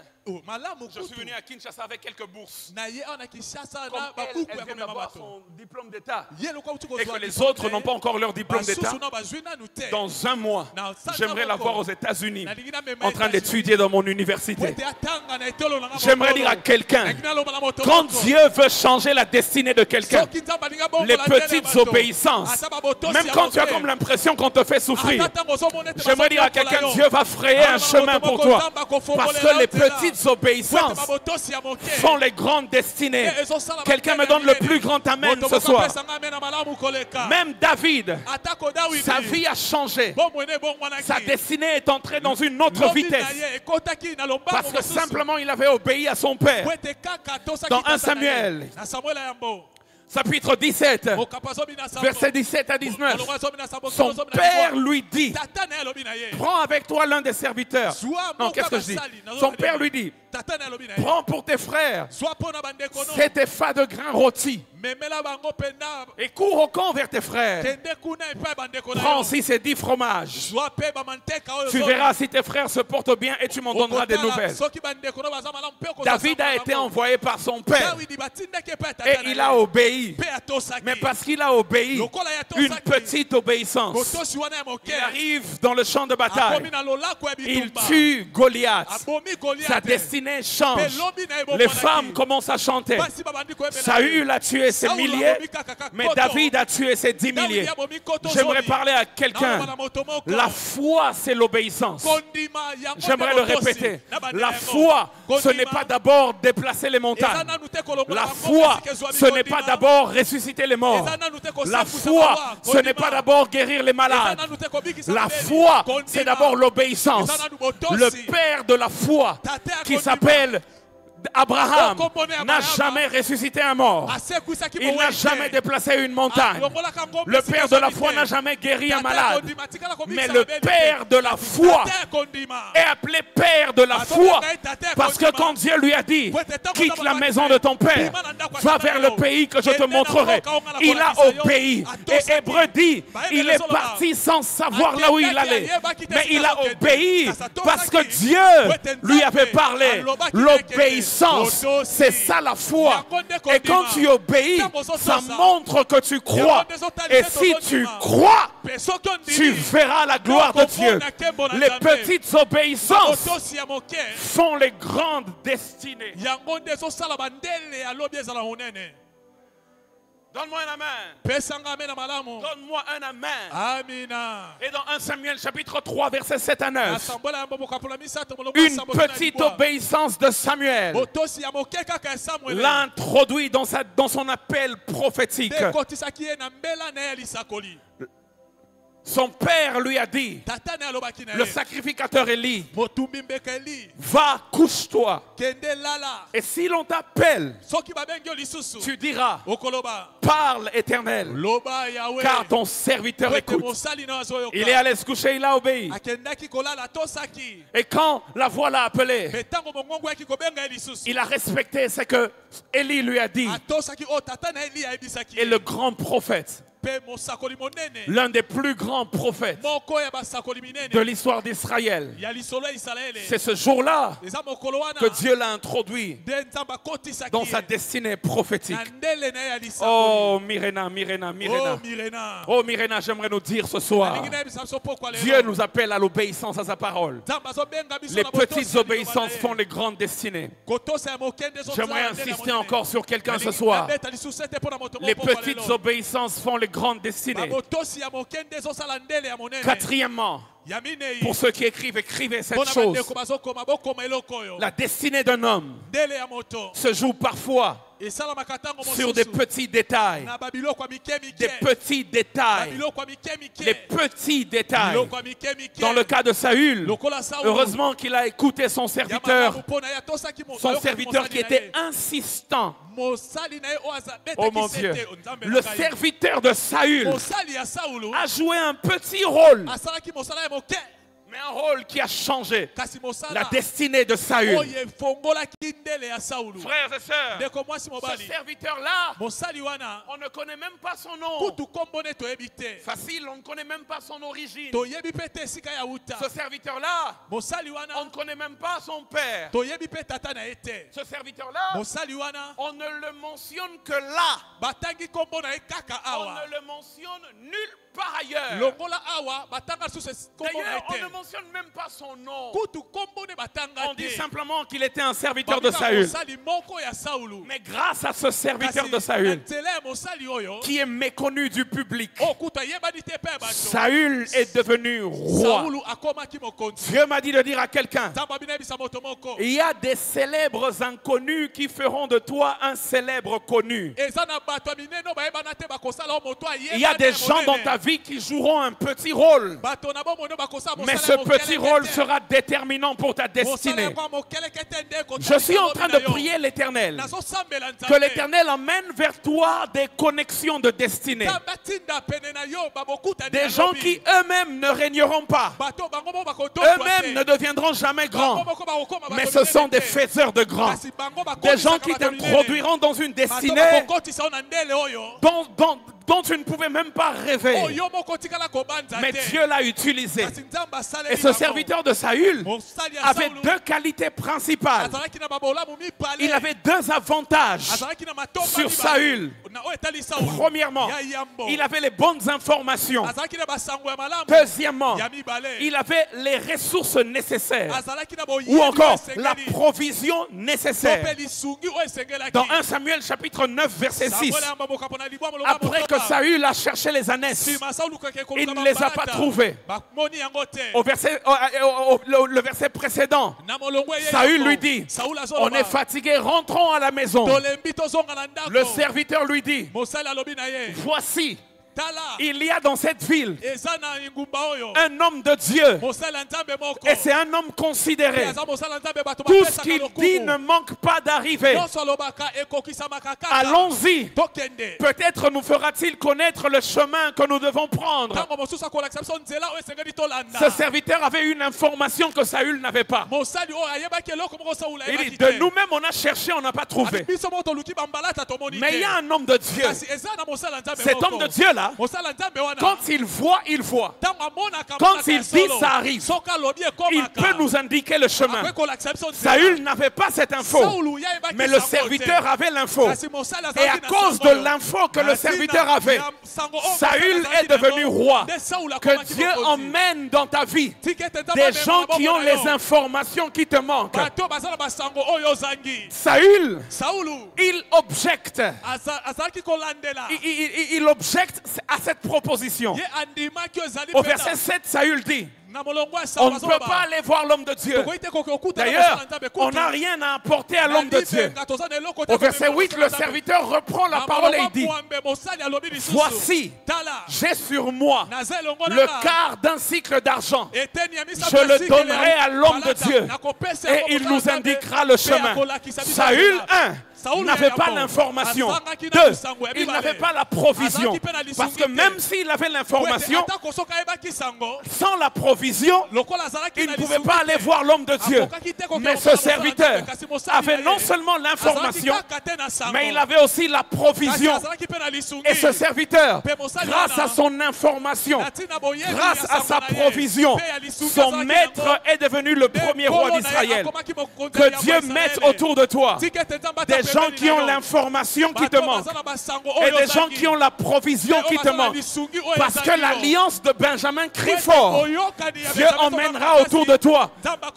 Speaker 2: malamu
Speaker 1: Je suis
Speaker 2: kutu
Speaker 1: venu à Kinshasa avec quelques bourses.
Speaker 2: na ye awa na kinshasa
Speaker 1: Comme
Speaker 2: na
Speaker 1: elle,
Speaker 2: babuku
Speaker 1: elle
Speaker 2: ya
Speaker 1: vient
Speaker 2: komema
Speaker 1: d'avoir
Speaker 2: bato
Speaker 1: son diplôme d'État.
Speaker 2: ye lokwa uti
Speaker 1: Et que
Speaker 2: kozwa
Speaker 1: les
Speaker 2: diplôme
Speaker 1: autres n'ont pas encore leur diplôme d'État.
Speaker 2: basusu no bazwi nanu te
Speaker 1: Dans un mois,
Speaker 2: Na sanza
Speaker 1: j'aimerais la
Speaker 2: moko.
Speaker 1: voir aux États-Unis,
Speaker 2: nalingi namema
Speaker 1: en train
Speaker 2: États-Unis.
Speaker 1: d'étudier dans mon université.
Speaker 2: Ete atanga na etelo na nga
Speaker 1: J'aimerais
Speaker 2: mokolo.
Speaker 1: dire à quelqu'un,
Speaker 2: Nalingi naloba na moto
Speaker 1: quand
Speaker 2: moko.
Speaker 1: Dieu veut changer la destinée de quelqu'un,
Speaker 2: Soki Nzambe alingi abongola
Speaker 1: les
Speaker 2: ndenge ya
Speaker 1: petites
Speaker 2: bato.
Speaker 1: obéissances,
Speaker 2: Ata babotosi
Speaker 1: même
Speaker 2: ya
Speaker 1: quand tu as
Speaker 2: moke.
Speaker 1: comme l'impression qu'on te fait souffrir,
Speaker 2: Ata ntango ozomona ete
Speaker 1: j'aimerais dire à
Speaker 2: bazokola
Speaker 1: quelqu'un,
Speaker 2: yo.
Speaker 1: Dieu va frayer un chemin pour toi. Parce que les petites obéissances
Speaker 2: babotosi ya moke.
Speaker 1: font les grandes destinées.
Speaker 2: Eh, ezosala
Speaker 1: Quelqu'un me
Speaker 2: bakende
Speaker 1: donne le
Speaker 2: minene.
Speaker 1: plus grand amen
Speaker 2: Moto
Speaker 1: ce
Speaker 2: moko
Speaker 1: soir.
Speaker 2: apesanga amen na malamu koleka.
Speaker 1: Même David,
Speaker 2: Atako Dawidi.
Speaker 1: sa vie a changé.
Speaker 2: Bomwene bongwanaki.
Speaker 1: Sa destinée est entrée dans une autre
Speaker 2: Lobi
Speaker 1: vitesse.
Speaker 2: na ye, ekotaki na lombango
Speaker 1: Parce que
Speaker 2: mosusu.
Speaker 1: simplement il avait obéi à son père.
Speaker 2: Po ete kaka tosaki
Speaker 1: Dans
Speaker 2: tata
Speaker 1: 1 Samuel.
Speaker 2: na ye. Na Samuel ya Yambo.
Speaker 1: Chapitre 17,
Speaker 2: Okapa azomi na Sambo.
Speaker 1: versets 17 à 19.
Speaker 2: Olongo azomi na Sambo,
Speaker 1: Son
Speaker 2: azomi na
Speaker 1: père
Speaker 2: Yambo.
Speaker 1: lui dit,
Speaker 2: Tata na ye alobi na ye.
Speaker 1: prends avec toi l'un des serviteurs. Non, qu'est-ce que je dis? Son père lui dit,
Speaker 2: Tata na ye alobi na ye.
Speaker 1: prends pour tes frères
Speaker 2: Soit po na bandeko no.
Speaker 1: 7 effats de grains rôtis
Speaker 2: Memela bango penda.
Speaker 1: et cours au camp vers tes frères.
Speaker 2: Kende kuna epai bandeko na
Speaker 1: Prends
Speaker 2: yo.
Speaker 1: aussi ces 10 fromages.
Speaker 2: Soit pe ba manteka oyo
Speaker 1: Tu
Speaker 2: zo.
Speaker 1: verras si tes frères se portent bien et tu m'en donneras des nouvelles.
Speaker 2: Soki bandeko no baza malamu pe ko.
Speaker 1: David a été envoyé par son père
Speaker 2: Dawidi batindaki epai ya tata
Speaker 1: et
Speaker 2: na
Speaker 1: il
Speaker 2: ye.
Speaker 1: a obéi.
Speaker 2: Pe atosaki.
Speaker 1: Mais parce qu'il a obéi,
Speaker 2: Lokola ya
Speaker 1: une
Speaker 2: tosaki.
Speaker 1: petite obéissance,
Speaker 2: Botosi wana ya moke.
Speaker 1: il arrive dans le champ de
Speaker 2: Akomi
Speaker 1: bataille.
Speaker 2: na lolako ya
Speaker 1: Il
Speaker 2: bitumba.
Speaker 1: tue Goliath.
Speaker 2: Abomi Goliath.
Speaker 1: Sa destinée change.
Speaker 2: Pe lobi na ye
Speaker 1: Les
Speaker 2: bomwanaki.
Speaker 1: femmes commencent à chanter.
Speaker 2: Basi babandi koyebela ye.
Speaker 1: Saül a tué ses
Speaker 2: Saul
Speaker 1: milliers,
Speaker 2: abomi kaka
Speaker 1: mais
Speaker 2: koto.
Speaker 1: David a tué ses 10
Speaker 2: Dawidi
Speaker 1: milliers.
Speaker 2: abomi koto
Speaker 1: J'aimerais
Speaker 2: zomi.
Speaker 1: parler à quelqu'un.
Speaker 2: Na moto moko.
Speaker 1: La foi, c'est l'obéissance.
Speaker 2: Kondima yango
Speaker 1: J'aimerais
Speaker 2: nde
Speaker 1: le
Speaker 2: botosi.
Speaker 1: répéter.
Speaker 2: Na bande
Speaker 1: La
Speaker 2: yango.
Speaker 1: foi, ce
Speaker 2: Kondima.
Speaker 1: n'est pas d'abord déplacer les
Speaker 2: Eza
Speaker 1: montagnes.
Speaker 2: nanu te kolongola
Speaker 1: La
Speaker 2: bango
Speaker 1: foi,
Speaker 2: kasi kezwa
Speaker 1: ce n'est
Speaker 2: bikondima.
Speaker 1: pas d'abord ressusciter les morts.
Speaker 2: Eza nanu te kosakusa
Speaker 1: La
Speaker 2: bawa.
Speaker 1: foi, ce
Speaker 2: Kondima.
Speaker 1: n'est pas d'abord guérir les
Speaker 2: Eza
Speaker 1: malades.
Speaker 2: nanu te kobikisa
Speaker 1: La
Speaker 2: babeli.
Speaker 1: foi,
Speaker 2: Kondima.
Speaker 1: c'est d'abord l'obéissance.
Speaker 2: Eza nanu botosi.
Speaker 1: Le père de la foi,
Speaker 2: Tate ya
Speaker 1: qui
Speaker 2: kondima.
Speaker 1: s'appelle Abraham,
Speaker 2: Okombone
Speaker 1: n'a
Speaker 2: Abraham.
Speaker 1: jamais ressuscité un mort.
Speaker 2: Asekwisaki
Speaker 1: Il n'a
Speaker 2: bowete.
Speaker 1: jamais déplacé une montagne.
Speaker 2: Alongolaka ngombe
Speaker 1: Le père de la
Speaker 2: sikazwa
Speaker 1: foi
Speaker 2: mite.
Speaker 1: n'a jamais guéri un
Speaker 2: Tate ya
Speaker 1: malade.
Speaker 2: kondima, tikala kobikisa
Speaker 1: Mais le
Speaker 2: babeli.
Speaker 1: père de la foi
Speaker 2: Tate ya kondima.
Speaker 1: est appelé père de la foi. Parce que quand Dieu lui a dit, quitte la maison de ton père, va vers le pays que je te montrerai, il a obéi. Et Hébreu dit, il est parti sans savoir là où il allait. Mais il a obéi parce que Dieu lui avait parlé. L'obéissance, c'est ça la foi. Et quand tu obéis, ça montre que tu crois. Et si tu crois, tu verras la gloire de Dieu. Les petites obéissances
Speaker 2: Botosi ya moke.
Speaker 1: font les grandes destinées.
Speaker 2: Yango nde ezosala bandele ya lobi ezala monene.
Speaker 1: Donne-moi un amen.
Speaker 2: Pesanga amen na malamu.
Speaker 1: Donne-moi un amen.
Speaker 2: Amina.
Speaker 1: Et dans 1 Samuel chapitre 3 versets 7 à 9,
Speaker 2: Asambola ya mboka pola misato molongo
Speaker 1: une
Speaker 2: asambola na
Speaker 1: petite
Speaker 2: libwa.
Speaker 1: obéissance de Samuel
Speaker 2: Botosi ya moke kaka ya Samuel.
Speaker 1: l'introduit dans son appel prophétique.
Speaker 2: Nde ekotisaki ye na mbela na ye ya lisakoli.
Speaker 1: Son père lui a dit,
Speaker 2: tata ne alobaki na
Speaker 1: le
Speaker 2: ye
Speaker 1: sacrificateur Élie,
Speaker 2: motumbi mbeka Eli
Speaker 1: va, couche-toi.
Speaker 2: kende lala
Speaker 1: Et si l'on t'appelle,
Speaker 2: soki babengi yo lisusu
Speaker 1: tu diras,
Speaker 2: okoloba
Speaker 1: parle Éternel,
Speaker 2: loba Yahweh
Speaker 1: car ton serviteur
Speaker 2: po ete
Speaker 1: écoute.
Speaker 2: mosali na azoyoka
Speaker 1: Il est allé se coucher, il a obéi.
Speaker 2: akendaki kolala tosaki
Speaker 1: Et quand la voix l'a appelé,
Speaker 2: me ntango mongongo yaki kobenga ye lisusu
Speaker 1: il a respecté ce que Élie lui a dit.
Speaker 2: atosaki oyo tata na Eli ayebisaki
Speaker 1: Et le grand prophète,
Speaker 2: mpe mosakoli monene
Speaker 1: l'un des plus grands prophètes
Speaker 2: moko ya basakoli
Speaker 1: de
Speaker 2: minene
Speaker 1: l'histoire d'Israël,
Speaker 2: ya lisolo ya Isalaele
Speaker 1: c'est ce jour-là
Speaker 2: eza mokolo wana
Speaker 1: que Dieu l'a introduit
Speaker 2: nde nzambe akotisaki
Speaker 1: dans sa
Speaker 2: ye
Speaker 1: destinée prophétique.
Speaker 2: na ndele na ye ya lisakoli
Speaker 1: Oh, Mirena, Mirena,
Speaker 2: oh
Speaker 1: Mirena.
Speaker 2: mirena
Speaker 1: Oh, Mirena, j'aimerais nous dire ce soir,
Speaker 2: alingi nayebisa biso pokwa lelo
Speaker 1: Dieu nous appelle à l'obéissance à sa parole.
Speaker 2: nzambe azobenga biso
Speaker 1: Les
Speaker 2: na botosi
Speaker 1: petites
Speaker 2: ya liloba na
Speaker 1: obéissances
Speaker 2: ye.
Speaker 1: font les grandes destinées.
Speaker 2: kotosa ya mokende ezozala
Speaker 1: J'aimerais
Speaker 2: ndele ya
Speaker 1: insister
Speaker 2: monene.
Speaker 1: encore sur quelqu'un ce
Speaker 2: Alingi
Speaker 1: soir.
Speaker 2: nabeta lisusu ete mpo na moto moko
Speaker 1: Les
Speaker 2: pokwa
Speaker 1: petites
Speaker 2: lelo.
Speaker 1: obéissances font les grandes destinées.
Speaker 2: babotosi ya mokende ezosala ndele ya monene
Speaker 1: Quatrièmement,
Speaker 2: ya minei
Speaker 1: pour ceux qui écrivent, écrivez cette
Speaker 2: mpona
Speaker 1: chose.
Speaker 2: bandeko bazokoma bokoma eloko oyo
Speaker 1: La destinée d'un homme
Speaker 2: ndele ya moto
Speaker 1: se joue parfois
Speaker 2: esalamaka ntango
Speaker 1: sur des
Speaker 2: mosusu
Speaker 1: petits détails.
Speaker 2: na babiloko ya mike
Speaker 1: Des
Speaker 2: mike
Speaker 1: petits détails.
Speaker 2: babiloko ya mike mike
Speaker 1: Les petits détails.
Speaker 2: biloko ya mike mike
Speaker 1: Dans le cas de Saül,
Speaker 2: lokola Saulo
Speaker 1: heureusement qu'il a écouté son
Speaker 2: ya
Speaker 1: serviteur,
Speaker 2: malamu mpo na ye atosaki
Speaker 1: son serviteur qui était insistant.
Speaker 2: mosali na ye oyo
Speaker 1: Oh mon Dieu,
Speaker 2: azabetaki sete nzambe
Speaker 1: le
Speaker 2: na ngai.
Speaker 1: serviteur de Saül
Speaker 2: mosali ya Saulo
Speaker 1: a joué un petit rôle,
Speaker 2: asalaki mosala ya moke
Speaker 1: mais un rôle qui a changé
Speaker 2: kasi
Speaker 1: la
Speaker 2: mosala
Speaker 1: destinée de Saül.
Speaker 2: oyo efongolaki ndele ya Saulo
Speaker 1: Frères et sœurs,
Speaker 2: ndeko mwasi
Speaker 1: ce
Speaker 2: mobali
Speaker 1: serviteur-là,
Speaker 2: mosali wana
Speaker 1: on ne connaît même pas son nom.
Speaker 2: kutu kombo ne toyebi te
Speaker 1: Facile, on ne connaît même pas son origine.
Speaker 2: toyebi mpe te esika ya uta
Speaker 1: Ce serviteur-là,
Speaker 2: mosali
Speaker 1: on
Speaker 2: wana
Speaker 1: ne connaît même pas son père.
Speaker 2: toyebi mpe tata na ye te
Speaker 1: Ce serviteur-là,
Speaker 2: mosali wana
Speaker 1: on ne le mentionne que là.
Speaker 2: batangi kombo na ye kaka
Speaker 1: On
Speaker 2: awa
Speaker 1: ne le mentionne nulle part ailleurs.
Speaker 2: longola awa batanga lisusu kombo na ye
Speaker 1: D'ailleurs, on ne
Speaker 2: te
Speaker 1: mentionne même pas son nom.
Speaker 2: kutu kombo ne batanga
Speaker 1: On dit
Speaker 2: te
Speaker 1: simplement qu'il était un serviteur de
Speaker 2: Babika
Speaker 1: Saül.
Speaker 2: mosali moko ya Saulo
Speaker 1: Mais grâce à ce serviteur
Speaker 2: kasi
Speaker 1: de
Speaker 2: na
Speaker 1: Saül,
Speaker 2: nzela ya mosali oyo
Speaker 1: qui est méconnu du public,
Speaker 2: oyo kutu ayebani te mpe ya bato
Speaker 1: Saül est devenu roi.
Speaker 2: Saulo akomaki mokonzi
Speaker 1: Dieu m'a dit de dire à quelqu'un,
Speaker 2: nzambe abi nayebisa moto moko
Speaker 1: il y a des célèbres inconnus qui feront de toi un célèbre connu.
Speaker 2: eza na bato ya minene oyo bayebana te bakosala oyo moto
Speaker 1: Il y a des gens dans ta vie qui joueront un petit rôle.
Speaker 2: bato na bomoi oyo bakosala
Speaker 1: Mais
Speaker 2: mosala
Speaker 1: ce petit rôle sera déterminant pour ta destinée. Je suis en train de prier l'Éternel, que l'Éternel emmène vers toi des connexions de destinée. Des gens qui eux-mêmes ne régneront pas, eux-mêmes ne deviendront jamais grands, mais ce sont des faiseurs de grands. Des gens qui t'introduiront dans une destinée dont tu ne pouvais même pas rêver. Mais Dieu l'a utilisé. Et ce serviteur de Saül avait deux qualités principales. Il avait deux avantages sur Saül. Premièrement, il avait les bonnes informations. Deuxièmement, il avait les ressources nécessaires ou encore la provision nécessaire. Dans 1 Samuel chapitre 9 verset 6, après que Saül a cherché les ânesses, il ne les a pas trouvées. Le verset précédent, Saül lui dit, on est fatigué, rentrons à la maison. Le serviteur lui dit, voici, il y a dans cette ville un homme de Dieu et c'est un homme considéré. Tout ce qu'il dit ne manque pas d'arriver. Allons-y. Peut-être nous fera-t-il connaître le chemin que nous devons prendre. Ce serviteur avait une information que Saül n'avait pas. Il dit, de nous-mêmes on a cherché, on n'a pas trouvé. Mais il y a un homme de Dieu. Cet homme de Dieu là, quand il voit, il voit. Quand il dit, ça arrive. Il peut nous indiquer le chemin. Saül n'avait pas cette info, mais le serviteur avait l'info. Et à cause de l'info que le serviteur avait, Saül est devenu roi. Que Dieu emmène dans ta vie des gens qui ont les informations qui te manquent. Saül, il objecte. Il objecte à cette proposition. Au verset 7, Saül dit, On ne peut pas aller voir l'homme de Dieu. D'ailleurs, on n'a rien à apporter à l'homme de Dieu. Au verset 8, le serviteur reprend la parole et il dit: voici, j'ai sur moi le quart d'un cycle d'argent. Je le donnerai à l'homme de Dieu et il nous indiquera le chemin. Saül 1 n'avait pas l'information. 2, il n'avait pas la provision. Parce que même s'il avait l'information, sans la provision, il ne pouvait pas aller voir l'homme de Dieu. Mais ce serviteur avait non seulement l'information, mais il avait aussi la provision. Et ce serviteur, grâce à son information, grâce à sa provision, son maître est devenu le premier roi d'Israël. Que Dieu mette autour de toi des gens qui ont l'information qui te manque et des gens qui ont la provision qui te manque. Parce que l'alliance de Benjamin crie fort. Dieu emmènera autour de toi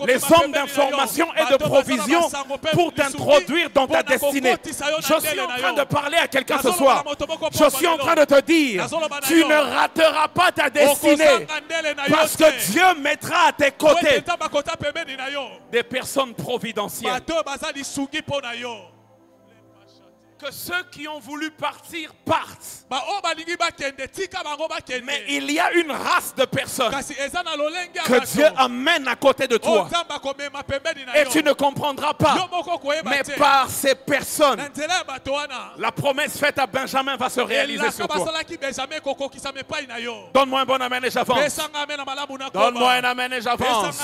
Speaker 1: les hommes d'information et de provision pour t'introduire dans ta destinée. Je suis en train de parler à quelqu'un ce soir. Je suis en train de te dire, tu ne rateras pas ta destinée parce que Dieu mettra à tes côtés des personnes providentielles. Que ceux qui ont voulu partir partent. Mais il y a une race de personnes que Dieu amène à côté de toi. Et tu ne comprendras pas. Mais par ces personnes, la promesse faite à Benjamin va se réaliser sur toi. Donne-moi un bon amen et j'avance. Donne-moi un amen et j'avance.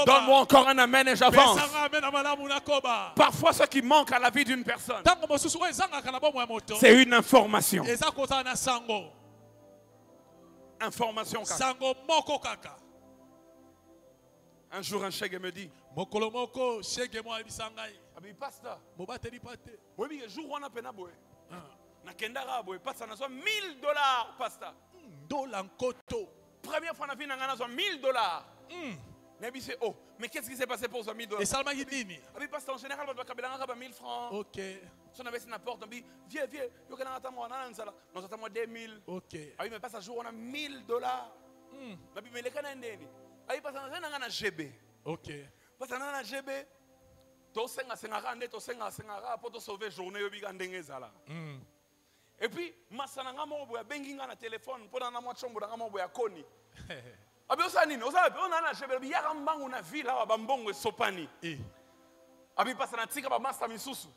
Speaker 1: Donne-moi encore un amen et j'avance. Parfois, ce qui manque à la vie d'une personne, c'est une information. Information. Un jour, un chèque me dit: pasteur, oui, jour où on a peine à boire. Nakendara boy, pasteur, on a $1000, pasteur. Première fois, on a vu $1000. Oh, mais qu'est-ce qui s'est passé pour ce $1000? Parce qu'en général, on a 1000 francs. Ok. Si on avait une porte, on dit: viens, viens, nous avons 2000. Ok. Ah oui, mais pas ce jour, on a $1000. Mais les Canadiens, parce qu'on a un GB. Ok. Parce qu'on a un GB, tu as pour te sauver la journée. Et puis, je suis un téléphone pour un téléphone. Abi osanini osabe ona na shebele yaka mbangu na villa wa bambongo sopani abi pasa na tika ba master misusu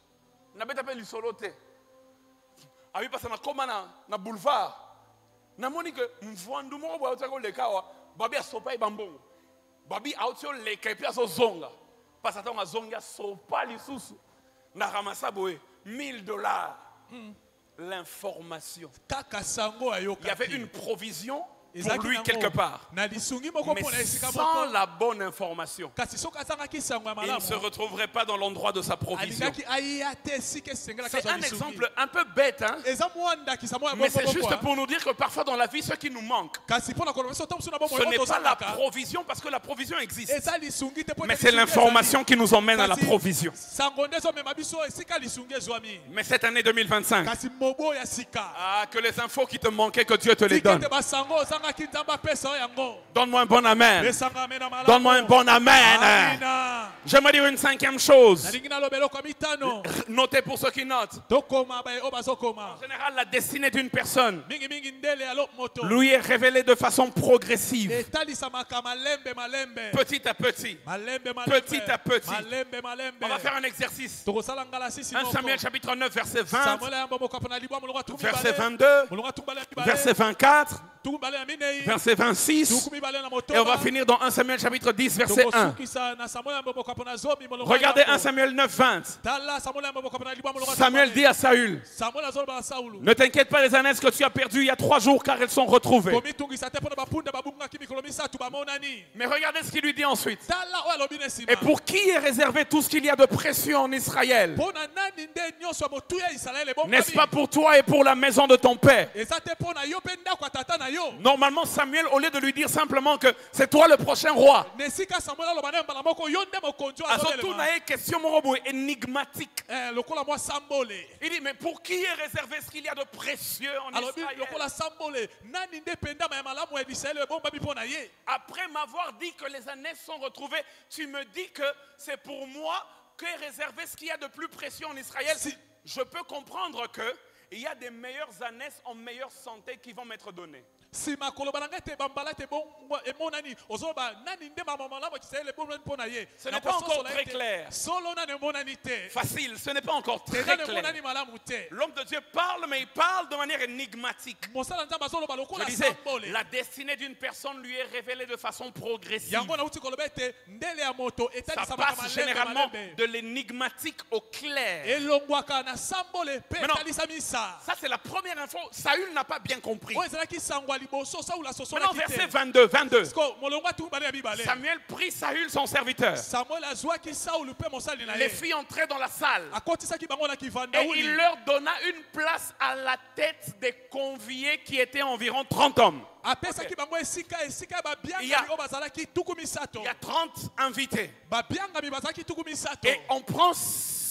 Speaker 1: na beta pe lisolote abi pasa na koma na boulevard na monique mvwandu mo ba otako lekawa babi asopa bambongo babi autio leka puis azozonga pasa tonga zonga sopa lisusu na ramasa boye $1000. L'information. Il y avait une provision pour lui quelque part. Mais sans la bonne information, il ne se retrouverait pas dans l'endroit de sa provision. C'est un exemple un peu bête, hein? Mais c'est juste pour nous dire que parfois dans la vie, ce qui nous manque, ce n'est pas la provision, parce que la provision existe. Mais c'est l'information qui nous emmène à la provision. Mais cette année 2025, que les infos qui te manquaient, que Dieu te les donne. Donne-moi un bon amen. Donne-moi un bon amen. J'aimerais dire une cinquième chose. Notez pour ceux qui notent. En général, la destinée d'une personne lui est révélée de façon progressive. Petit à petit. Petit à petit. On va faire un exercice. 1 Samuel chapitre 9, verset 20. Verset 22. Verset 24. Verset 26. Et on va finir dans 1 Samuel chapitre 10, verset 1. Regardez 1 Samuel 9, 20. Samuel dit à Saül: ne t'inquiète pas des ânesses que tu as perdues il y a 3 jours, car elles sont retrouvées. Mais regardez ce qu'il lui dit ensuite. Et pour qui est réservé tout ce qu'il y a de précieux en Israël? N'est-ce pas pour toi et pour la maison de ton père?
Speaker 2: yo.
Speaker 1: Normalement, Samuel, au lieu de lui dire simplement que c'est toi le prochain roi,
Speaker 2: Nesika Samuel aloba na mbala moko yo nde mokonzi
Speaker 1: a surtout
Speaker 2: azobelema.
Speaker 1: une question morobo énigmatique.
Speaker 2: Lokola mwa sambole.
Speaker 1: Il dit, mais pour qui est réservé ce qu'il y a de précieux en
Speaker 2: Alors
Speaker 1: Israël?
Speaker 2: lokola sambole nani nde penda ma malamu ya Israël ebomba bipo na ye.
Speaker 1: Après m'avoir dit que les années sont retrouvées, tu me dis que c'est pour moi qu'est réservé ce qu'il y a de plus précieux en Israël. Je peux comprendre qu'il y a des meilleures années en meilleure santé qui vont m'être données.
Speaker 2: Si ma koloba nga te bambala te bon emonani ozoba nani nde mama malamu ya Israël ebomba bipo na ye.
Speaker 1: Ce n'est pas encore très clair.
Speaker 2: Solo nani emonani te.
Speaker 1: Facile, ce n'est pas encore
Speaker 2: Te
Speaker 1: très
Speaker 2: nani
Speaker 1: clair.
Speaker 2: emonani malamu te.
Speaker 1: L'homme de Dieu parle, mais il parle de manière énigmatique.
Speaker 2: Mosala nzamba zoloba
Speaker 1: Je
Speaker 2: lokola
Speaker 1: disais,
Speaker 2: sambole.
Speaker 1: la destinée d'une personne lui est révélée de façon progressive.
Speaker 2: Yango na uti koloba te ndele ya moto
Speaker 1: Ça
Speaker 2: etalisa
Speaker 1: passe généralement de l'énigmatique au clair.
Speaker 2: elongwaka na sambole pe
Speaker 1: Maintenant,
Speaker 2: etalisa misa.
Speaker 1: Ça, c'est la première info. Saül n'a pas bien compris.
Speaker 2: Oyo ezalaki sangwa liboso Saula sosolaki
Speaker 1: Maintenant,
Speaker 2: te.
Speaker 1: verset 22.
Speaker 2: Siko molongo atu bale ya bibale.
Speaker 1: Samuel prit Saül, son serviteur.
Speaker 2: Samuel azwaki Saulu pe mosali na
Speaker 1: Les
Speaker 2: ye.
Speaker 1: filles entraient dans la salle.
Speaker 2: Akotisaki bango na
Speaker 1: Et
Speaker 2: kivandawuli.
Speaker 1: il leur donna une place à la tête des conviés qui étaient environ 30 hommes.
Speaker 2: Apesaki bango esika
Speaker 1: Il y a-
Speaker 2: babianga oyo bazalaki tuku misato.
Speaker 1: Il y a 30 invités.
Speaker 2: Babianga mi bazalaki tuku misato.
Speaker 1: Et on prend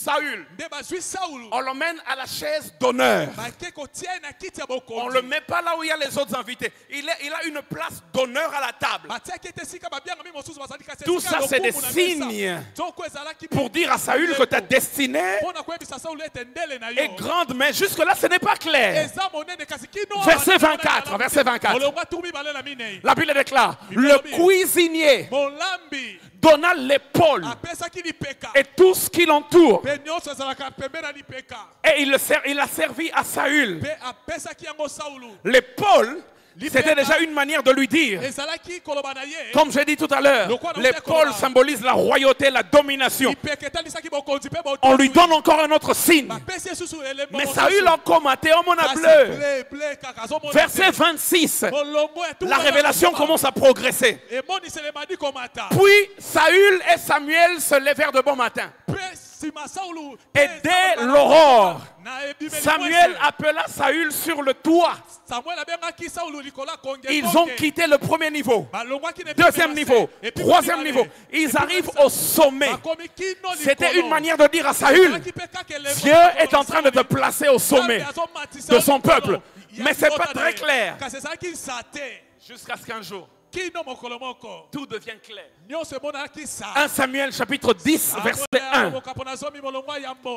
Speaker 1: Saül,
Speaker 2: Nde bazwi Saulu.
Speaker 1: on l'emmène à la chaise d'honneur.
Speaker 2: Bake kotia na kiti ya
Speaker 1: On
Speaker 2: bokonzi.
Speaker 1: ne le met pas là où il y a les autres invités. Il a une place d'honneur à la table.
Speaker 2: Batiaki ete esika babianga mi mosusu bazalaki kasi
Speaker 1: Tout
Speaker 2: esika
Speaker 1: ça, c'est des
Speaker 2: lokumu na mesa.
Speaker 1: signes
Speaker 2: Toko ezalaki
Speaker 1: pour dire à Saül que ta destinée
Speaker 2: mpona koyebisa Saulu ete ndele na yo.
Speaker 1: est grande, mais jusque-là, ce n'est pas clair.
Speaker 2: Eza monene kasi kino
Speaker 1: Verset 24, verset 24.
Speaker 2: molongo atu mibale na minei.
Speaker 1: La Bible déclare, le cuisinier
Speaker 2: Molambi
Speaker 1: donna l'épaule
Speaker 2: apesaki lipeka.
Speaker 1: et tout ce qui l'entoure.
Speaker 2: Pe nyonso ezalaka pembe na lipeka.
Speaker 1: Et il a servi à Saül.
Speaker 2: Pe apesaki yango Saulu.
Speaker 1: L'épaule, c'était déjà une manière de lui dire,
Speaker 2: Ezalaki koloba na ye.
Speaker 1: comme j'ai dit tout à l'heure, l'épaule symbolise la royauté, la domination.
Speaker 2: Lipeka etalisaki bokonzi pe bokonzi.
Speaker 1: On lui donne encore un autre signe.
Speaker 2: Bapesi esusu elembo
Speaker 1: Mais
Speaker 2: mosusu.
Speaker 1: Saül encore maté, oh mon
Speaker 2: Kasi
Speaker 1: bleu.
Speaker 2: ble kaka azomona
Speaker 1: Verset
Speaker 2: te.
Speaker 1: 26,
Speaker 2: Molongo etu
Speaker 1: la
Speaker 2: wana
Speaker 1: révélation
Speaker 2: kokoba.
Speaker 1: commence à progresser.
Speaker 2: Emonisele madi komata.
Speaker 1: Puis Saül et Samuel se levèrent de bon matin.
Speaker 2: Pe sima Saulu.
Speaker 1: Et dès l'aurore,
Speaker 2: Na ebimeli
Speaker 1: Samuel
Speaker 2: mwese.
Speaker 1: appela Saül sur le toit.
Speaker 2: Samuel abengaki Saulu likola konge.
Speaker 1: Ils ont quitté le premier niveau,
Speaker 2: Balongwaki ne
Speaker 1: deuxième niveau,
Speaker 2: Et puis
Speaker 1: troisième
Speaker 2: bali
Speaker 1: niveau.
Speaker 2: bale.
Speaker 1: Ils
Speaker 2: Et puis
Speaker 1: arrivent
Speaker 2: bali
Speaker 1: au sommet.
Speaker 2: bakomi kino
Speaker 1: C'était
Speaker 2: likolo.
Speaker 1: une manière de dire à Saül,
Speaker 2: Ezalaki pe kaka elembo
Speaker 1: Dieu
Speaker 2: likolo
Speaker 1: est en train de te
Speaker 2: Sauli.
Speaker 1: placer au sommet
Speaker 2: Nzambe azomatisa
Speaker 1: de son
Speaker 2: likolo.
Speaker 1: peuple.
Speaker 2: Ya
Speaker 1: Mais c'est
Speaker 2: likolo
Speaker 1: pas
Speaker 2: na
Speaker 1: très
Speaker 2: ye.
Speaker 1: clair.
Speaker 2: Kasi ezalaki nsate.
Speaker 1: Jusqu'à ce qu'un jour,
Speaker 2: Kino mokolo moko.
Speaker 1: tout devient clair.
Speaker 2: Nyonso emonaki sa.
Speaker 1: 1 Samuel chapitre 10, verset 1.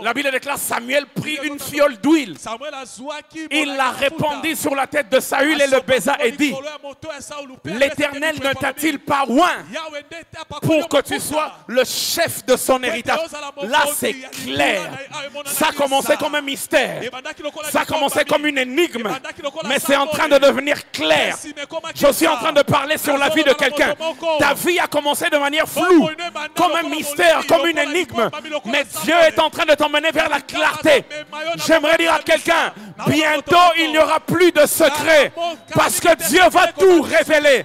Speaker 1: La Bible déclare, Samuel prit une fiole d'huile.
Speaker 2: Samuel azwaki
Speaker 1: Il la répandit sur la tête de Saül et le baisa et dit, l'Éternel ne t'a-t-il pas oint pour que tu sois le chef de son héritage? Là, c'est clair. Ça commençait comme un mystère. Ça commençait comme une énigme. Mais c'est en train de devenir clair. Je suis en train de parler sur la vie de quelqu'un. Ta vie a commencé de manière floue, comme un mystère, comme une énigme. Mais Dieu est en train de t'emmener vers la clarté. J'aimerais dire à quelqu'un, bientôt il n'y aura plus de secret. Parce que Dieu va tout révéler.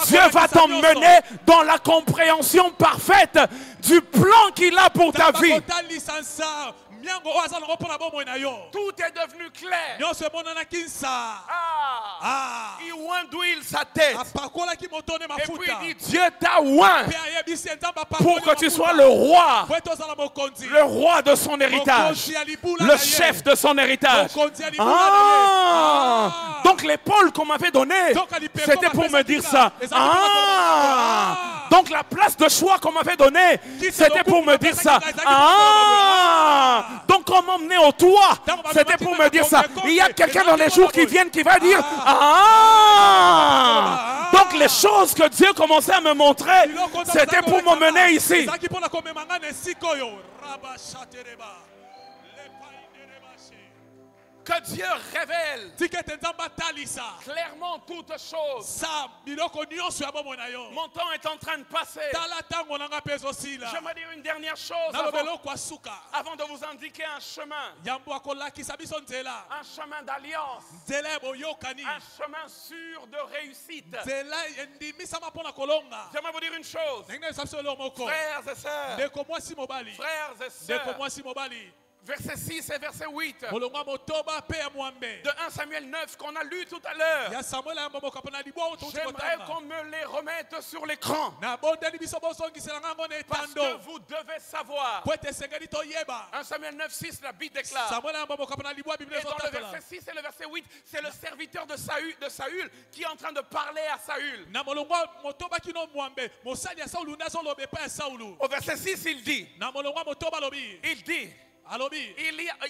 Speaker 1: Dieu va t'emmener dans la compréhension parfaite du plan qu'il a pour ta vie. Tout est devenu clair. Il oint d'huile sa tête. Et puis il dit, Dieu t'a oint pour que tu sois le roi de son héritage, le chef de son héritage. Donc l'épaule qu'on m'avait donnée, c'était pour me dire ça. Donc la place de choix qu'on m'avait donnée, c'était pour me dire ça. Donc on m'emmenait au toit, c'était pour me dire ça. Il y a quelqu'un dans les jours qui viennent qui va dire, donc les choses que Dieu commençait à me montrer, c'était pour m'emmener ici. Que Dieu révèle clairement toutes choses. Mon temps est en train de passer. J'aimerais dire une dernière chose avant de vous indiquer un chemin. Un chemin d'alliance. Un chemin sûr de réussite. J'aimerais vous dire une chose. Frères et sœurs. Frères et sœurs. verset 6 et verset 8
Speaker 2: molongo motoba pe ya mwambe
Speaker 1: de 1 Samuel 9 qu'on a lu tout à l'heure.
Speaker 2: ya Samuel ya mboka pona libwa oto
Speaker 1: J'aimerais qu'on me les remette sur l'écran.
Speaker 2: na bondeli biso bosongisela ngango na
Speaker 1: Parce que
Speaker 2: etando
Speaker 1: vous devez savoir.
Speaker 2: po ete esengeli toyeba
Speaker 1: 1 Samuel 9, 6, la Bible déclare.
Speaker 2: Samuel ya mboka pona libwa biblia
Speaker 1: Et dans le
Speaker 2: ezotatola
Speaker 1: verset 6 et le verset 8, c'est le serviteur de Saül qui est en train de parler à Saül.
Speaker 2: na molongo motoba kino mwambe mosali ya Saulu nda zoloba epai ya Saulu
Speaker 1: Au verset 6, il dit,
Speaker 2: na molongo motoba alobi alobi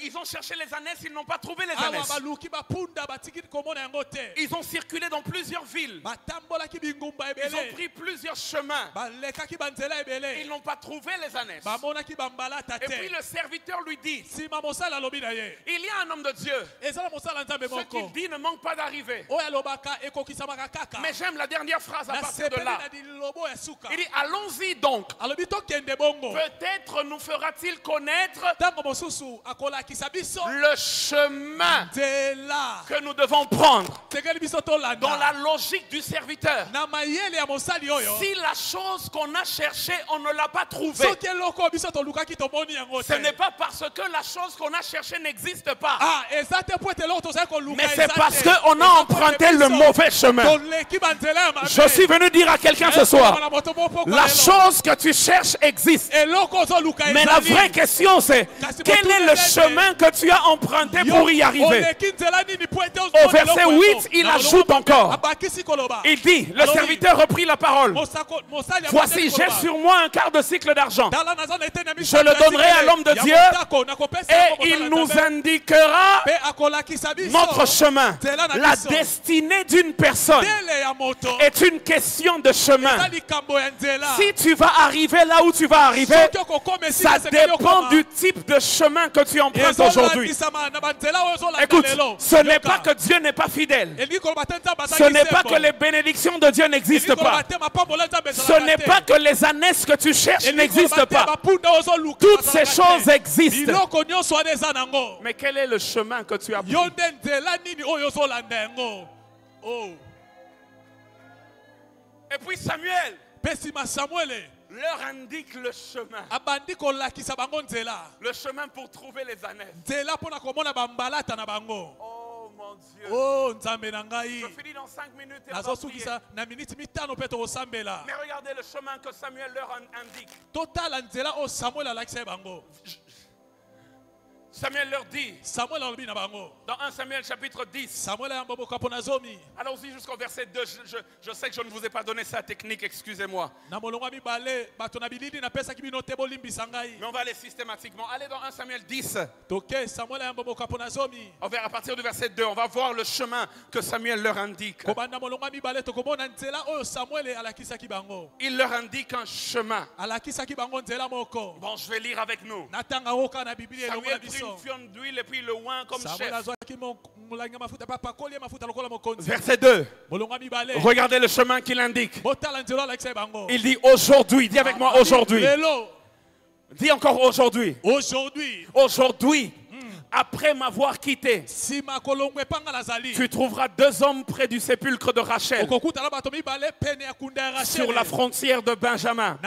Speaker 1: ils ont cherché les ânesses, ils n'ont pas trouvé les
Speaker 2: awa
Speaker 1: ânesses.
Speaker 2: baluki bapunda batikili komona yango te
Speaker 1: Ils ont circulé dans plusieurs villes.
Speaker 2: batambolaki bingumba
Speaker 1: Ils ont
Speaker 2: ebele
Speaker 1: pris plusieurs chemins.
Speaker 2: balekaki banzela
Speaker 1: Ils
Speaker 2: ebele
Speaker 1: n'ont pas trouvé les ânesses.
Speaker 2: bamonaki bambalata
Speaker 1: Et puis
Speaker 2: te
Speaker 1: le serviteur lui dit,
Speaker 2: nsima mosala alobi na ye
Speaker 1: il y a un homme de Dieu.
Speaker 2: ezala mosala nzambe
Speaker 1: Ce qu'il
Speaker 2: moko
Speaker 1: dit ne manque pas d'arriver.
Speaker 2: oyo alobaka ekokisamaka kaka
Speaker 1: Mais j'aime la dernière phrase à
Speaker 2: na
Speaker 1: partir de
Speaker 2: sepeli
Speaker 1: là.
Speaker 2: na lilobo ya suka
Speaker 1: Il dit, allons-y donc.
Speaker 2: alobi tokende bongo
Speaker 1: Peut-être nous fera-t-il connaître
Speaker 2: ntango mosusu akolakisa biso
Speaker 1: le chemin
Speaker 2: nzela
Speaker 1: que nous devons prendre
Speaker 2: tegeli biso
Speaker 1: dans
Speaker 2: tolanda
Speaker 1: la logique du serviteur.
Speaker 2: na mayele ya mosali oyo
Speaker 1: Si la chose qu'on a cherchée, on ne l'a pas trouvée,
Speaker 2: soki eloko biso tolukaki tomoni yango
Speaker 1: ce
Speaker 2: te
Speaker 1: n'est pas parce que la chose qu'on a cherchée n'existe pas,
Speaker 2: ah eza te po ete eloko tozali koluka
Speaker 1: mais
Speaker 2: eza
Speaker 1: c'est
Speaker 2: te.
Speaker 1: parce qu'on a
Speaker 2: Eza
Speaker 1: emprunté
Speaker 2: po ete
Speaker 1: le
Speaker 2: biso
Speaker 1: mauvais chemin.
Speaker 2: toleki banzela ya mabe.
Speaker 1: Je suis venu dire à quelqu'un ce soir,
Speaker 2: Na moto moko
Speaker 1: la
Speaker 2: lelo.
Speaker 1: chose que tu cherches existe.
Speaker 2: eloko ozoluka
Speaker 1: Mais la
Speaker 2: ezali.
Speaker 1: vraie question c'est, quel est le chemin que tu as emprunté pour y arriver?
Speaker 2: Oleki nzela nini po ete
Speaker 1: Au verset 8, il ajoute encore.
Speaker 2: abakisi koloba
Speaker 1: Il dit, le
Speaker 2: Alors,
Speaker 1: serviteur reprit la parole.
Speaker 2: mosali
Speaker 1: Voici, j'ai sur moi un quart de cycle d'argent.
Speaker 2: Je
Speaker 1: le donnerai à l'homme de Dieu et il nous indiquera notre chemin. La destinée d'une personne est une question de chemin. Si tu vas arriver là où tu vas arriver, ça dépend du type de chemin que tu empruntes aujourd'hui. Écoute, ce n'est pas que Dieu n'est pas fidèle. Ce n'est pas que les bénédictions de Dieu n'existent pas. Ce n'est pas que les ânesses que tu cherches n'existent pas. Toutes ces choses existent. Mais quel est le chemin que tu as pris? Et puis Samuel leur indique le chemin. Le chemin pour trouver les ânesses. Oh mon Dieu. Je finis dans 5 minutes et on va prier. Mais regardez le chemin que Samuel leur indique. Samuel leur dit, dans 1 Samuel chapitre 10, allons-y jusqu'au verset 2, je sais que je ne vous ai pas donné sa technique, excusez-moi. Mais on va aller systématiquement. Allez dans 1 Samuel 10, à partir du verset 2, on va voir le chemin que Samuel leur indique. Il leur indique un chemin. Bon, je vais lire avec nous. Samuel prit une fiole d'huile et puis le oint comme chef. Verset 2. Regardez le chemin qu'il indique. Il dit aujourd'hui. Dis avec moi aujourd'hui. Dis encore aujourd'hui. Aujourd'hui. Après m'avoir quitté, tu trouveras 2 hommes près du sépulcre de Rachel, sur la frontière de Benjamin.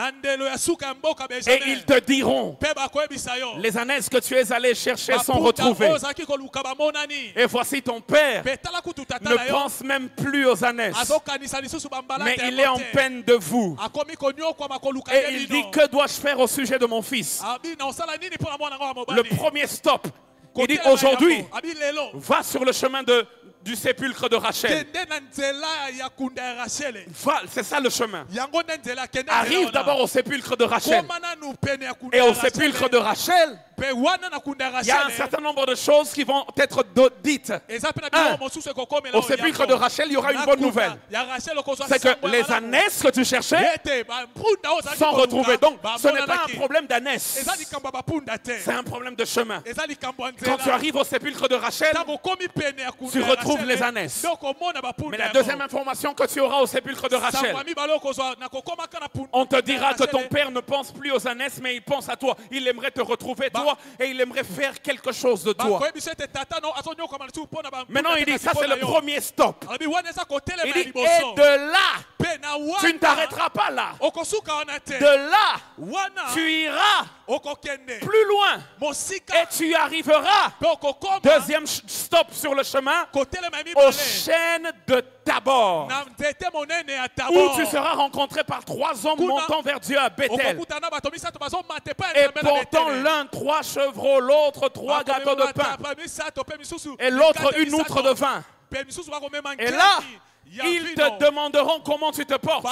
Speaker 1: Et ils te diront, les ânesses que tu es allé chercher sont retrouvées. Et voici ton père ne pense même plus aux ânesses, mais il est en peine de vous. Et il dit, que dois-je faire au sujet de mon fils? Le premier stop. Il dit aujourd'hui, va sur le chemin du sépulcre de Rachel. C'est ça le chemin. Arrive d'abord au sépulcre de Rachel. Et au sépulcre de Rachel, il y a un certain nombre de choses qui vont être dites. Au sépulcre de Rachel, il y aura une bonne nouvelle. C'est que les ânesses que tu cherchais sont retrouvées. Donc, ce n'est pas un problème d'ânesses. C'est un problème de chemin. Quand tu arrives au sépulcre de Rachel, tu retrouves les ânesses. Mais la deuxième information que tu auras au sépulcre de Rachel, on te dira que ton père ne pense plus aux ânesses, mais il pense à toi. Il aimerait te retrouver, toi, et il aimerait faire quelque chose de toi. Maintenant, il dit, ça c'est le premier stop. Il dit, et de là, Tu ne t'arrêteras pas là.
Speaker 2: okosuka wana te.
Speaker 1: De là,
Speaker 2: Wana
Speaker 1: tu iras
Speaker 2: okokende
Speaker 1: plus loin
Speaker 2: mosika
Speaker 1: et tu arriveras.
Speaker 2: pe okokoma
Speaker 1: Deuxième stop sur le chemin,
Speaker 2: kotelema
Speaker 1: aux
Speaker 2: mibale
Speaker 1: chaînes de Tabor,
Speaker 2: na nzete monene ya
Speaker 1: où
Speaker 2: Tabor.
Speaker 1: tu seras rencontré par 3 hommes montant vers Dieu à Bethel
Speaker 2: okokutana bato misato bazomata epai
Speaker 1: et
Speaker 2: ya Nzambe na
Speaker 1: portant
Speaker 2: Betele.
Speaker 1: l'un 3 chevreaux, l'autre 3 gâteaux de pain et l'autre une outre de vin. Et là, ils te demanderont comment tu te portes.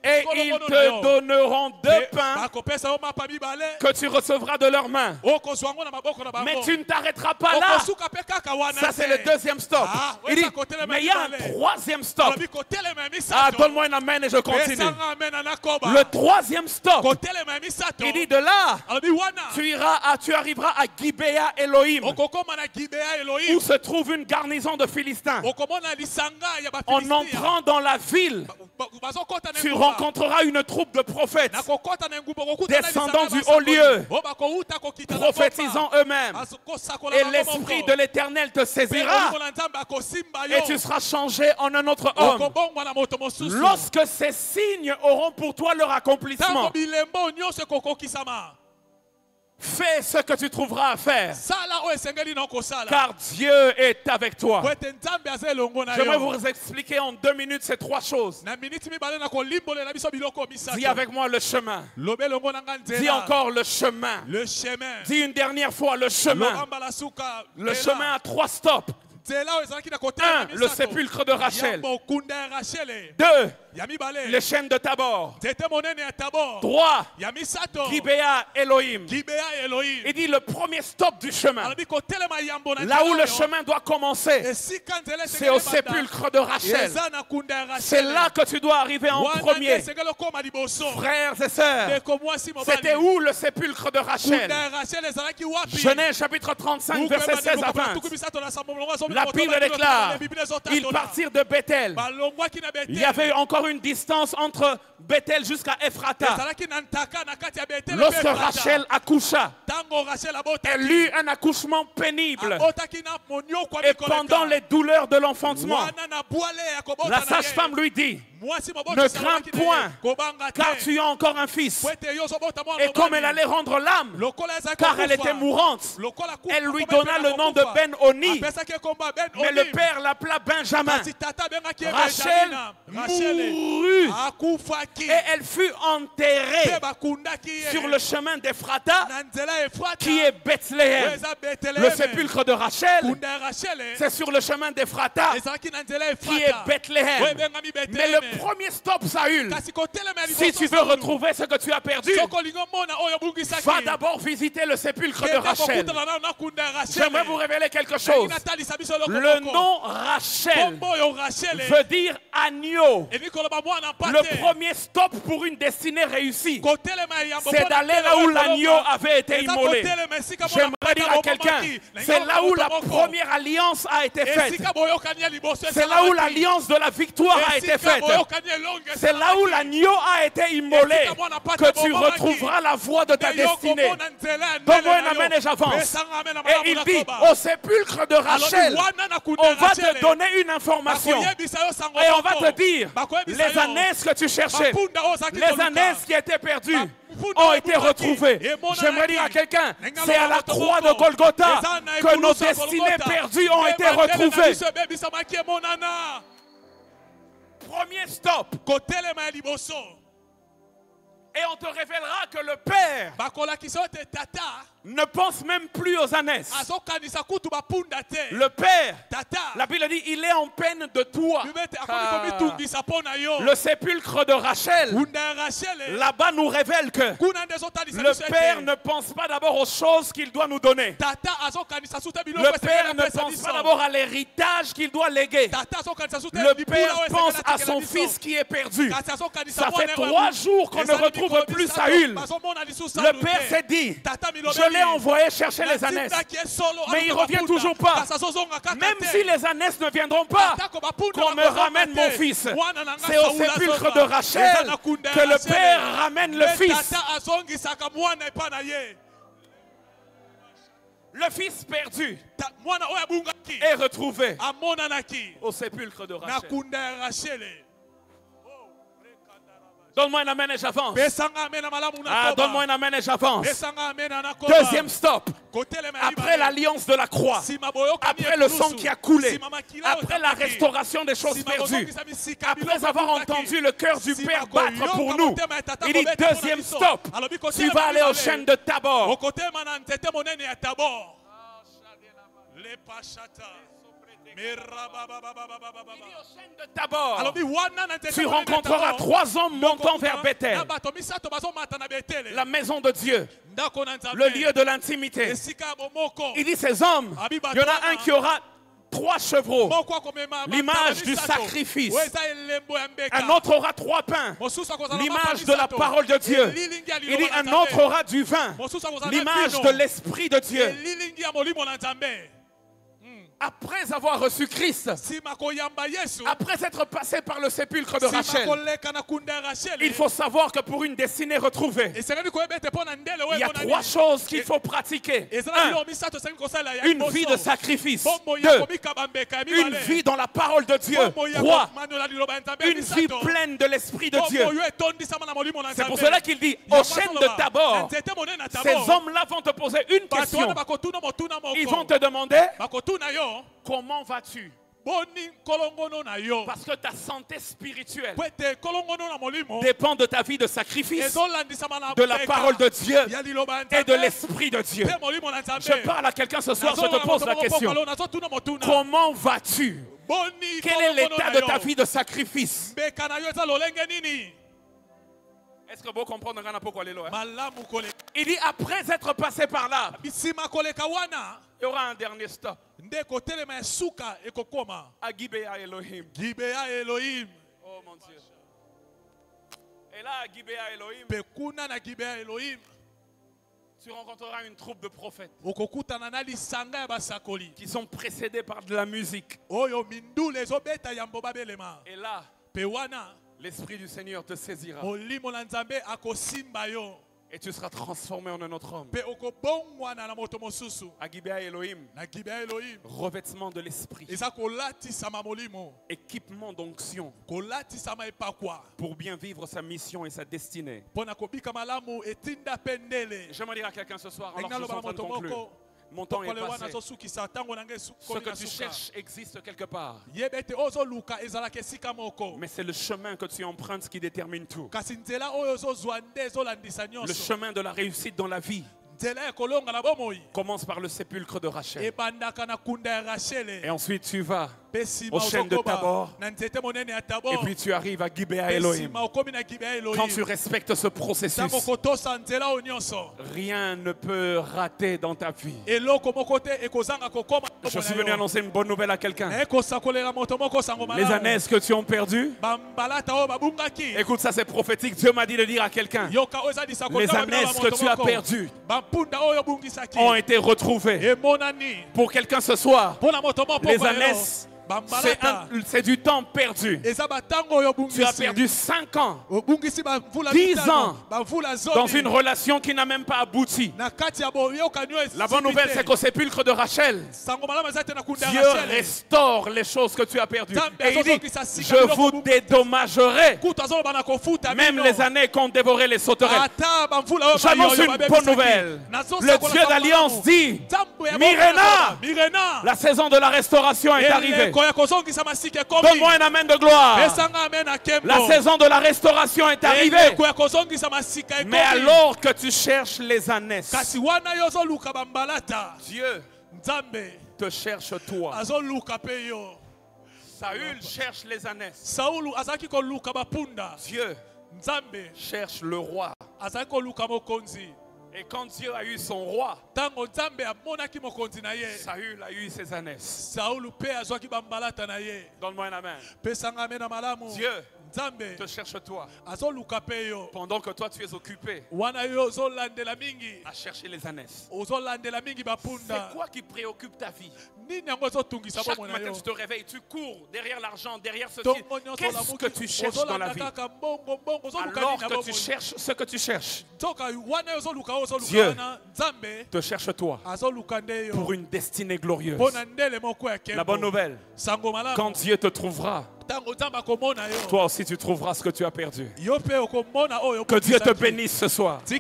Speaker 1: Et ils te donneront 2 pains que tu recevras de leurs mains. Mais tu ne t'arrêteras pas là. Ça, c'est le deuxième stop. Il dit, mais il y a un 3e stop. Ah, donne-moi un amen et je continue. Le 3e stop, il dit de là, tu arriveras à Gibea Elohim, où se trouve une garnison de Philistins. En entrant dans la ville, tu rencontreras une troupe de prophètes descendant du haut lieu, prophétisant eux-mêmes. Et l'esprit de l'Éternel te saisira et tu seras changé en un autre homme. Lorsque ces signes auront pour toi leur accomplissement, fais ce que tu trouveras à faire, car Dieu est avec toi. J'aimerais vous expliquer en 2 minutes ces 3 choses. Dis avec moi le chemin. Dis encore le chemin. Dis une dernière fois le chemin. Le chemin à 3 stops. 1. Le sépulcre de Rachel. 2. Les chaînes de Tabor. 3. Gibea Elohim. Il dit le premier stop du chemin. Là où le chemin doit commencer, c'est au sépulcre de Rachel. C'est là que tu dois arriver en premier. Frères et sœurs, c'était où le sépulcre de Rachel? Genèse chapitre 35, verset 16 à 20. La Bible déclare, ils partirent de Bethel. Il y avait encore une distance entre Bethel jusqu'à Ephrata. Lorsque Rachel accoucha, elle eut un accouchement pénible. Et pendant les douleurs de l'enfantement, la sage-femme lui dit, ne crains point, car tu as encore un fils. Et comme elle allait rendre l'âme, car elle était mourante, elle lui donna le nom de Ben-Oni. Mais le père l'appela Benjamin. Rachel mourut et elle fut enterrée sur le chemin d'Ephrata, qui est Bethléem. Le sépulcre de Rachel, c'est sur le chemin d'Ephrata, qui est Bethléem. Mais le premier stop, Saül, si tu veux retrouver ce que tu as perdu, va d'abord visiter le sépulcre de Rachel. J'aimerais vous révéler quelque chose. Le nom Rachel veut dire agneau. Le premier stop pour une destinée réussie, c'est d'aller là où l'agneau avait été immolé. J'aimerais dire à quelqu'un, c'est là où la première alliance a été faite. C'est là où l'alliance de la victoire a été faite. C'est là où l'agneau a été immolé que tu retrouveras la voie de ta destinée. Donne-moi un amen et j'avance. Et il dit, au sépulcre de Rachel, on va te donner une information. Et on va te dire, les ânesse que tu cherchais, les ânesse qui étaient perdues, ont été retrouvés. J'aimerais dire à quelqu'un, c'est à la croix de Golgotha que nos destinées perdues ont été retrouvées. Premier stop. Et on te révélera que le Père ne pense même plus aux ânesses. Le Père, la Bible dit, il est en peine de toi. Le sépulcre de Rachel, là-bas nous révèle que le Père ne pense pas d'abord aux choses qu'il doit nous donner. Le Père ne pense pas d'abord à l'héritage qu'il doit léguer. Le Père pense à son fils qui est perdu. Ça fait 3 jours qu'on ne retrouve plus Saül. Le Père s'est dit, je l'ai envoyé chercher les ânesses, mais il ne revient toujours pas. Même si les ânesses ne viendront pas, qu'on me ramène mon fils. C'est au sépulcre de Rachel que le Père ramène le fils. Le fils perdu est retrouvé au sépulcre de Rachel. Donne-moi un amen et j'avance.
Speaker 2: pesanga amen na malamu na
Speaker 1: Ah,
Speaker 2: koba.
Speaker 1: donne-moi un amen et j'avance.
Speaker 2: Pesanga amen na koba.
Speaker 1: Deuxième stop.
Speaker 2: Kotelema ya
Speaker 1: Après
Speaker 2: libale.
Speaker 1: l'alliance de la croix,
Speaker 2: Sima boyokani
Speaker 1: après le
Speaker 2: ekulusu.
Speaker 1: sang qui a coulé,
Speaker 2: Sima makila
Speaker 1: après la
Speaker 2: otapaki.
Speaker 1: restauration des choses
Speaker 2: Sima
Speaker 1: perdues,
Speaker 2: bozongisa misika
Speaker 1: après
Speaker 2: biloko
Speaker 1: avoir
Speaker 2: ebukaki.
Speaker 1: entendu le cœur du
Speaker 2: Sima
Speaker 1: Père battre
Speaker 2: koyoka
Speaker 1: pour nous,
Speaker 2: motema ya tata
Speaker 1: il dit
Speaker 2: kobeta mpona
Speaker 1: deuxième
Speaker 2: biso.
Speaker 1: stop,
Speaker 2: Alobi
Speaker 1: tu
Speaker 2: kotelema
Speaker 1: vas aller aux
Speaker 2: libale.
Speaker 1: chaînes de Tabor.
Speaker 2: Okotema na nzete monene ya Tabor. Le pashata.
Speaker 1: Tabor,
Speaker 2: Alobi wana na nzete
Speaker 1: tu
Speaker 2: monene ya
Speaker 1: rencontreras
Speaker 2: Tabor.
Speaker 1: 3 hommes montant vers Bethel,
Speaker 2: Na bato misato bazomata na Betele.
Speaker 1: la maison de Dieu,
Speaker 2: Ndako na Nzambe.
Speaker 1: le lieu de l'intimité.
Speaker 2: Esika ya bomoko.
Speaker 1: Il dit ces hommes, il y en a un qui aura 3 chevreaux,
Speaker 2: Moko akomema
Speaker 1: l'image du
Speaker 2: misato.
Speaker 1: sacrifice.
Speaker 2: Oyo eza elembo ya mbeka.
Speaker 1: Un autre aura 3 pains,
Speaker 2: Mosusu akozala na
Speaker 1: l'image
Speaker 2: mapa
Speaker 1: de la
Speaker 2: misato.
Speaker 1: parole de Dieu.
Speaker 2: Elilingi ya
Speaker 1: Il
Speaker 2: liloba
Speaker 1: dit
Speaker 2: na
Speaker 1: un
Speaker 2: Nzambe.
Speaker 1: autre aura du vin,
Speaker 2: Mosusu akozala na
Speaker 1: l'image
Speaker 2: vino.
Speaker 1: de l'Esprit de Dieu.
Speaker 2: Elilingi ya molimo na Nzambe.
Speaker 1: Après avoir reçu Christ,
Speaker 2: Sima koyamba Yesu.
Speaker 1: après être passé par le sépulcre de
Speaker 2: Sima
Speaker 1: Rachel,
Speaker 2: koleka na kunda ya Rachel.
Speaker 1: il faut savoir que pour une destinée retrouvée,
Speaker 2: Esengeli koyeba ete mpo na ndele oyo
Speaker 1: il y a
Speaker 2: emonani.
Speaker 1: 3 choses qu'il faut pratiquer.
Speaker 2: Ezala
Speaker 1: 1.
Speaker 2: biloko misato esengeli kosala ya
Speaker 1: Une
Speaker 2: liboso.
Speaker 1: vie de sacrifice.
Speaker 2: Bombo ya
Speaker 1: 2.
Speaker 2: komikaba mbeka ya
Speaker 1: Une
Speaker 2: mibale.
Speaker 1: vie dans la parole de Dieu.
Speaker 2: Bombo ya
Speaker 1: 3.
Speaker 2: komanola liloba ya Nzambe ya
Speaker 1: Une vie
Speaker 2: misato.
Speaker 1: pleine de l'Esprit de
Speaker 2: Bombo
Speaker 1: Dieu.
Speaker 2: oyo etondisama na molimo na
Speaker 1: C'est pour
Speaker 2: Nzambe.
Speaker 1: cela qu'il dit, aux chaînes de Tabor,
Speaker 2: Nzete monene na
Speaker 1: ces
Speaker 2: Tabor.
Speaker 1: hommes-là vont te poser une
Speaker 2: Bato
Speaker 1: question.
Speaker 2: wana bakotuna motuna moko.
Speaker 1: Ils vont te demander,
Speaker 2: Bakotuna yo.
Speaker 1: comment vas-tu?
Speaker 2: Boni kolongono na yo.
Speaker 1: Parce que ta santé spirituelle
Speaker 2: Po ete kolongono na molimo.
Speaker 1: dépend de ta vie de sacrifice,
Speaker 2: Ezolandisama na
Speaker 1: de la
Speaker 2: mbeka.
Speaker 1: parole de Dieu
Speaker 2: Ya liloba ya
Speaker 1: et de
Speaker 2: Nzambe.
Speaker 1: l'Esprit de Dieu.
Speaker 2: Pe molimo na Nzambe.
Speaker 1: Je parle à quelqu'un ce soir, je te pose la question.
Speaker 2: Nazotuna motuna.
Speaker 1: Comment vas-tu?
Speaker 2: Boni
Speaker 1: Quel est
Speaker 2: kolongono
Speaker 1: l'état
Speaker 2: na
Speaker 1: de
Speaker 2: yo.
Speaker 1: ta vie de sacrifice?
Speaker 2: Mbeka na yo eza lolenge nini?
Speaker 1: Est-ce que vous comprenez pourquoi il
Speaker 2: Malamu koleka.
Speaker 1: dit, après être passé par là,
Speaker 2: Bisima koleka wana.
Speaker 1: il y aura un dernier stop.
Speaker 2: Nde kotelema ya suka ekokoma.
Speaker 1: À Gibea Elohim.
Speaker 2: Gibea Elohim.
Speaker 1: Oh mon Dieu. Et là, à Gibea Elohim,
Speaker 2: Pekuna na Gibea Elohim.
Speaker 1: tu rencontreras une troupe de prophètes
Speaker 2: Okokutana na lisanga ya basakoli.
Speaker 1: qui sont précédés par de la musique.
Speaker 2: Oyo mindule ezobeta yambo babelema.
Speaker 1: Et là,
Speaker 2: Pe wana
Speaker 1: l'Esprit du Seigneur te saisira
Speaker 2: molimo na Nzambe akosimba yo.
Speaker 1: et tu seras transformé en un autre homme.
Speaker 2: Pe okobongwana na moto mosusu.
Speaker 1: À Gibea Elohim,
Speaker 2: Na Gibea Elohim.
Speaker 1: revêtement de l'Esprit,
Speaker 2: Eza kolatisama molimo.
Speaker 1: équipement d'onction
Speaker 2: Kolatisama epakwa.
Speaker 1: pour bien vivre sa mission et sa destinée.
Speaker 2: Pona kobika malamu etinda pendele.
Speaker 1: J'aimerais dire à quelqu'un ce soir, alors que je
Speaker 2: Engalo
Speaker 1: suis en
Speaker 2: ba
Speaker 1: train de
Speaker 2: moto
Speaker 1: conclure,
Speaker 2: moko.
Speaker 1: mon temps est
Speaker 2: Pokole wana
Speaker 1: passé.
Speaker 2: zosukisa tango nange
Speaker 1: Ce
Speaker 2: sukoli
Speaker 1: que
Speaker 2: na
Speaker 1: tu
Speaker 2: suka.
Speaker 1: cherches existe quelque part.
Speaker 2: Yebete ozoluka ezalaka esika moko.
Speaker 1: Mais c'est le chemin que tu empruntes qui détermine tout.
Speaker 2: Kasi nzela oyo ozozwa nde ezolandisa
Speaker 1: Le
Speaker 2: nyonso.
Speaker 1: chemin de la réussite dans la vie
Speaker 2: Nzela ekolonga na bomoi.
Speaker 1: commence par le sépulcre de Rachel.
Speaker 2: Ebandaka na kunda ya Rachele.
Speaker 1: Et ensuite tu vas,
Speaker 2: Pe sima
Speaker 1: aux chaînes de
Speaker 2: ozokoba
Speaker 1: Tabor.
Speaker 2: na nzete monene ya Tabor.
Speaker 1: Et puis tu arrives à Gibea
Speaker 2: Pe
Speaker 1: Elohim.
Speaker 2: sima okomi na Gibea Elohim.
Speaker 1: Quand tu respectes ce processus,
Speaker 2: Tango kotosa nzela oyo nyonso.
Speaker 1: rien ne peut rater dans ta vie.
Speaker 2: Eloko moko te ekozanga kokoma.
Speaker 1: Je suis venu annoncer une bonne nouvelle à quelqu'un.
Speaker 2: Ekosakolela moto moko sango
Speaker 1: Les
Speaker 2: malamu.
Speaker 1: années que tu as perdues,
Speaker 2: Bambalata oyo babungaki.
Speaker 1: écoute, ça c'est prophétique. Dieu m'a dit de dire à quelqu'un,
Speaker 2: Yoka oyo ezalisa
Speaker 1: les
Speaker 2: kotala
Speaker 1: années
Speaker 2: bino ba
Speaker 1: que
Speaker 2: moto
Speaker 1: tu as
Speaker 2: moko.
Speaker 1: perdues
Speaker 2: Bampunda oyo bungisaki.
Speaker 1: ont été retrouvées.
Speaker 2: Emonani.
Speaker 1: Pour quelqu'un ce soir,
Speaker 2: Pona moto moko
Speaker 1: les
Speaker 2: lelo.
Speaker 1: années,
Speaker 2: Bambalata.
Speaker 1: c'est du temps perdu.
Speaker 2: Eza batango oyo bungisi.
Speaker 1: Tu as perdu 5 ans
Speaker 2: Obungisi bavula
Speaker 1: 10
Speaker 2: mitano.
Speaker 1: ans
Speaker 2: Bavula zoni.
Speaker 1: dans une relation qui n'a même pas abouti.
Speaker 2: Na kati ya boyoka nyo
Speaker 1: La bonne nouvelle, c'est qu'au sépulcre de Rachel,
Speaker 2: sango malama ezate na kunda ya
Speaker 1: Dieu
Speaker 2: Rachel.
Speaker 1: restaure les choses que tu as perdues.
Speaker 2: Nzambe
Speaker 1: Et il dit,
Speaker 2: azozongisa sika
Speaker 1: je
Speaker 2: biloko
Speaker 1: vous
Speaker 2: bungisi.
Speaker 1: dédommagerai.
Speaker 2: Kutu azoloba na kofuta
Speaker 1: Même
Speaker 2: bino.
Speaker 1: les années qu'ont dévoré les sauterelles.
Speaker 2: Ata bamvula oyo
Speaker 1: J'annonce
Speaker 2: bayoyo
Speaker 1: une
Speaker 2: babebisaki.
Speaker 1: bonne nouvelle.
Speaker 2: Nazosakola
Speaker 1: Le Dieu
Speaker 2: sango
Speaker 1: d'Alliance
Speaker 2: malamu.
Speaker 1: dit,
Speaker 2: Nzambe ya
Speaker 1: Mirena,
Speaker 2: bokola. Mirena.
Speaker 1: la saison de la restauration est arrivée.
Speaker 2: Eleko ya kozongisa masika ekomi.
Speaker 1: Donne-moi un amen de gloire.
Speaker 2: Pesanga amen na kembo.
Speaker 1: La saison de la restauration est arrivée.
Speaker 2: Eleko ya kozongisa masika ekomi.
Speaker 1: Mais alors que tu cherches les années,
Speaker 2: kasi wana yo ozoluka bambalata.
Speaker 1: Dieu
Speaker 2: Nzambe
Speaker 1: te cherche toi.
Speaker 2: azoluka pe yo.
Speaker 1: Saül cherche les années.
Speaker 2: Saulu azalaki koluka bapunda.
Speaker 1: Dieu
Speaker 2: Nzambe
Speaker 1: cherche le roi.
Speaker 2: azalaki koluka mokonzi.
Speaker 1: Et quand Dieu a eu son roi,
Speaker 2: Tango Nzambe amonaki mokonzi na ye.
Speaker 1: Saül a eu ses années.
Speaker 2: Saulu pe azwaki bambalata na ye.
Speaker 1: Donne-moi un amen.
Speaker 2: Pesanga amen na malamu.
Speaker 1: Dieu
Speaker 2: Nzambe
Speaker 1: te cherche toi.
Speaker 2: azoluka pe yo.
Speaker 1: Pendant que toi tu es occupé
Speaker 2: Wana yo ozolandela mingi.
Speaker 1: à chercher les années.
Speaker 2: Ozolandela mingi bapunda.
Speaker 1: C'est quoi qui préoccupe ta vie?
Speaker 2: Nini yango ezotungisa
Speaker 1: Chaque
Speaker 2: bomo na
Speaker 1: matin
Speaker 2: yo.
Speaker 1: tu te réveilles, tu cours derrière l'argent, derrière ceci.
Speaker 2: Tongo nyonso
Speaker 1: Qu'est-ce
Speaker 2: olamuki,
Speaker 1: que tu cherches dans la vie?
Speaker 2: ozolanda kaka mbongo, mbongo, ozoluka
Speaker 1: Alors
Speaker 2: nini na
Speaker 1: que tu
Speaker 2: bomo.
Speaker 1: cherches ce que tu cherches,
Speaker 2: Nzoka wana yo ozoluka oyo ozoluka
Speaker 1: Dieu
Speaker 2: wana. Nzambe
Speaker 1: te cherche toi
Speaker 2: azoluka nde yo.
Speaker 1: pour une destinée glorieuse.
Speaker 2: Mpona ndele moko ya
Speaker 1: La bonne
Speaker 2: kembo.
Speaker 1: nouvelle,
Speaker 2: Sango malamu.
Speaker 1: quand Dieu te trouvera, toi aussi tu trouveras ce que tu as perdu. Que
Speaker 2: Que
Speaker 1: Dieu te bénisse ce soir. Et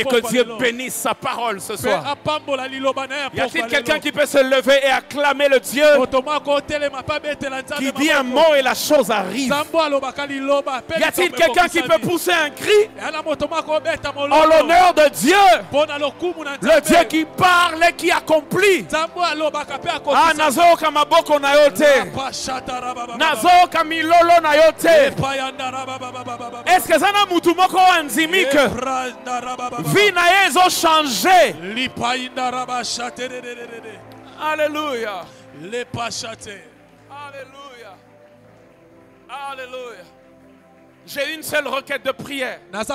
Speaker 1: que Dieu bénisse sa parole ce soir. Y a-t-il quelqu'un qui peut se lever et acclamer le Dieu qui dit un mot et la chose arrive? Y a-t-il quelqu'un qui peut pousser un cri en l'honneur de Dieu? Le Dieu qui parle et qui accomplit. Ah, nazoka maboko na yote. Nazoka milolo na yote. Est-ce que ça n'a mutu moko anzimike? Vie na yezo changé. Alléluia. Alléluia. Alléluia. J'ai une seule requête de prière. Parce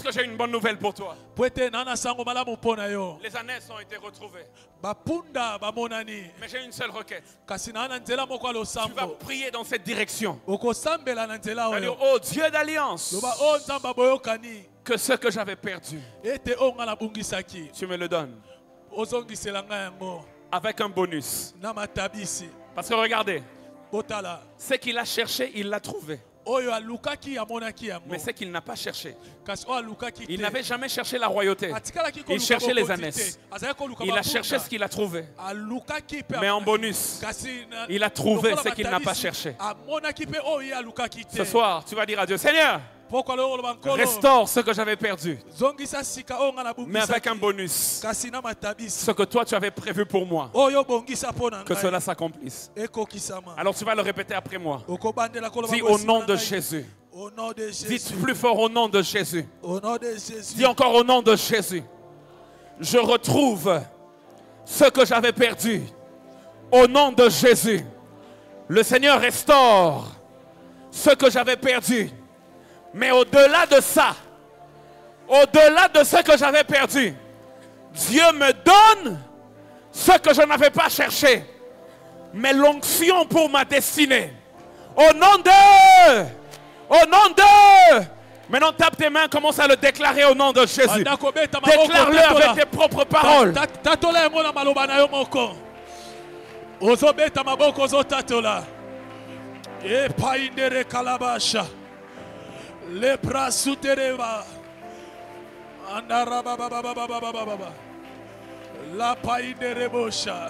Speaker 1: que j'ai une bonne nouvelle pour toi. Les ânesses ont été retrouvées. Mais j'ai une seule requête. Tu vas prier dans cette direction. C'est-à-dire, oh Dieu d'alliance, que ce que j'avais perdu, tu me le donnes. Avec un bonus. Parce que regardez, ce qu'il a cherché, il l'a trouvé. Mais ce qu'il n'a pas cherché, il n'avait jamais cherché la royauté. Il cherchait les ânesses. Il a cherché ce qu'il a trouvé. Mais en bonus, il a trouvé ce qu'il n'a pas cherché. Ce soir, tu vas dire à Dieu, Seigneur, restaure ce que j'avais perdu, mais avec un bonus. Ce que toi tu avais prévu pour moi, que cela s'accomplisse. Alors tu vas le répéter après moi. Dis au nom de Jésus. Dites plus fort au nom de Jésus. Dis encore au nom de Jésus. Je retrouve ce que j'avais perdu. Au nom de Jésus. Le Seigneur restaure ce que j'avais perdu. Mais au-delà de ça, au-delà de ce que j'avais perdu, Dieu me donne ce que je n'avais pas cherché, mais l'onction pour ma destinée. Au nom de... Au nom de... Maintenant tape tes mains, commence à le déclarer au nom de Jésus. Déclare-le avec tes propres paroles.
Speaker 2: Les bras souterreva. La paille de rebosha.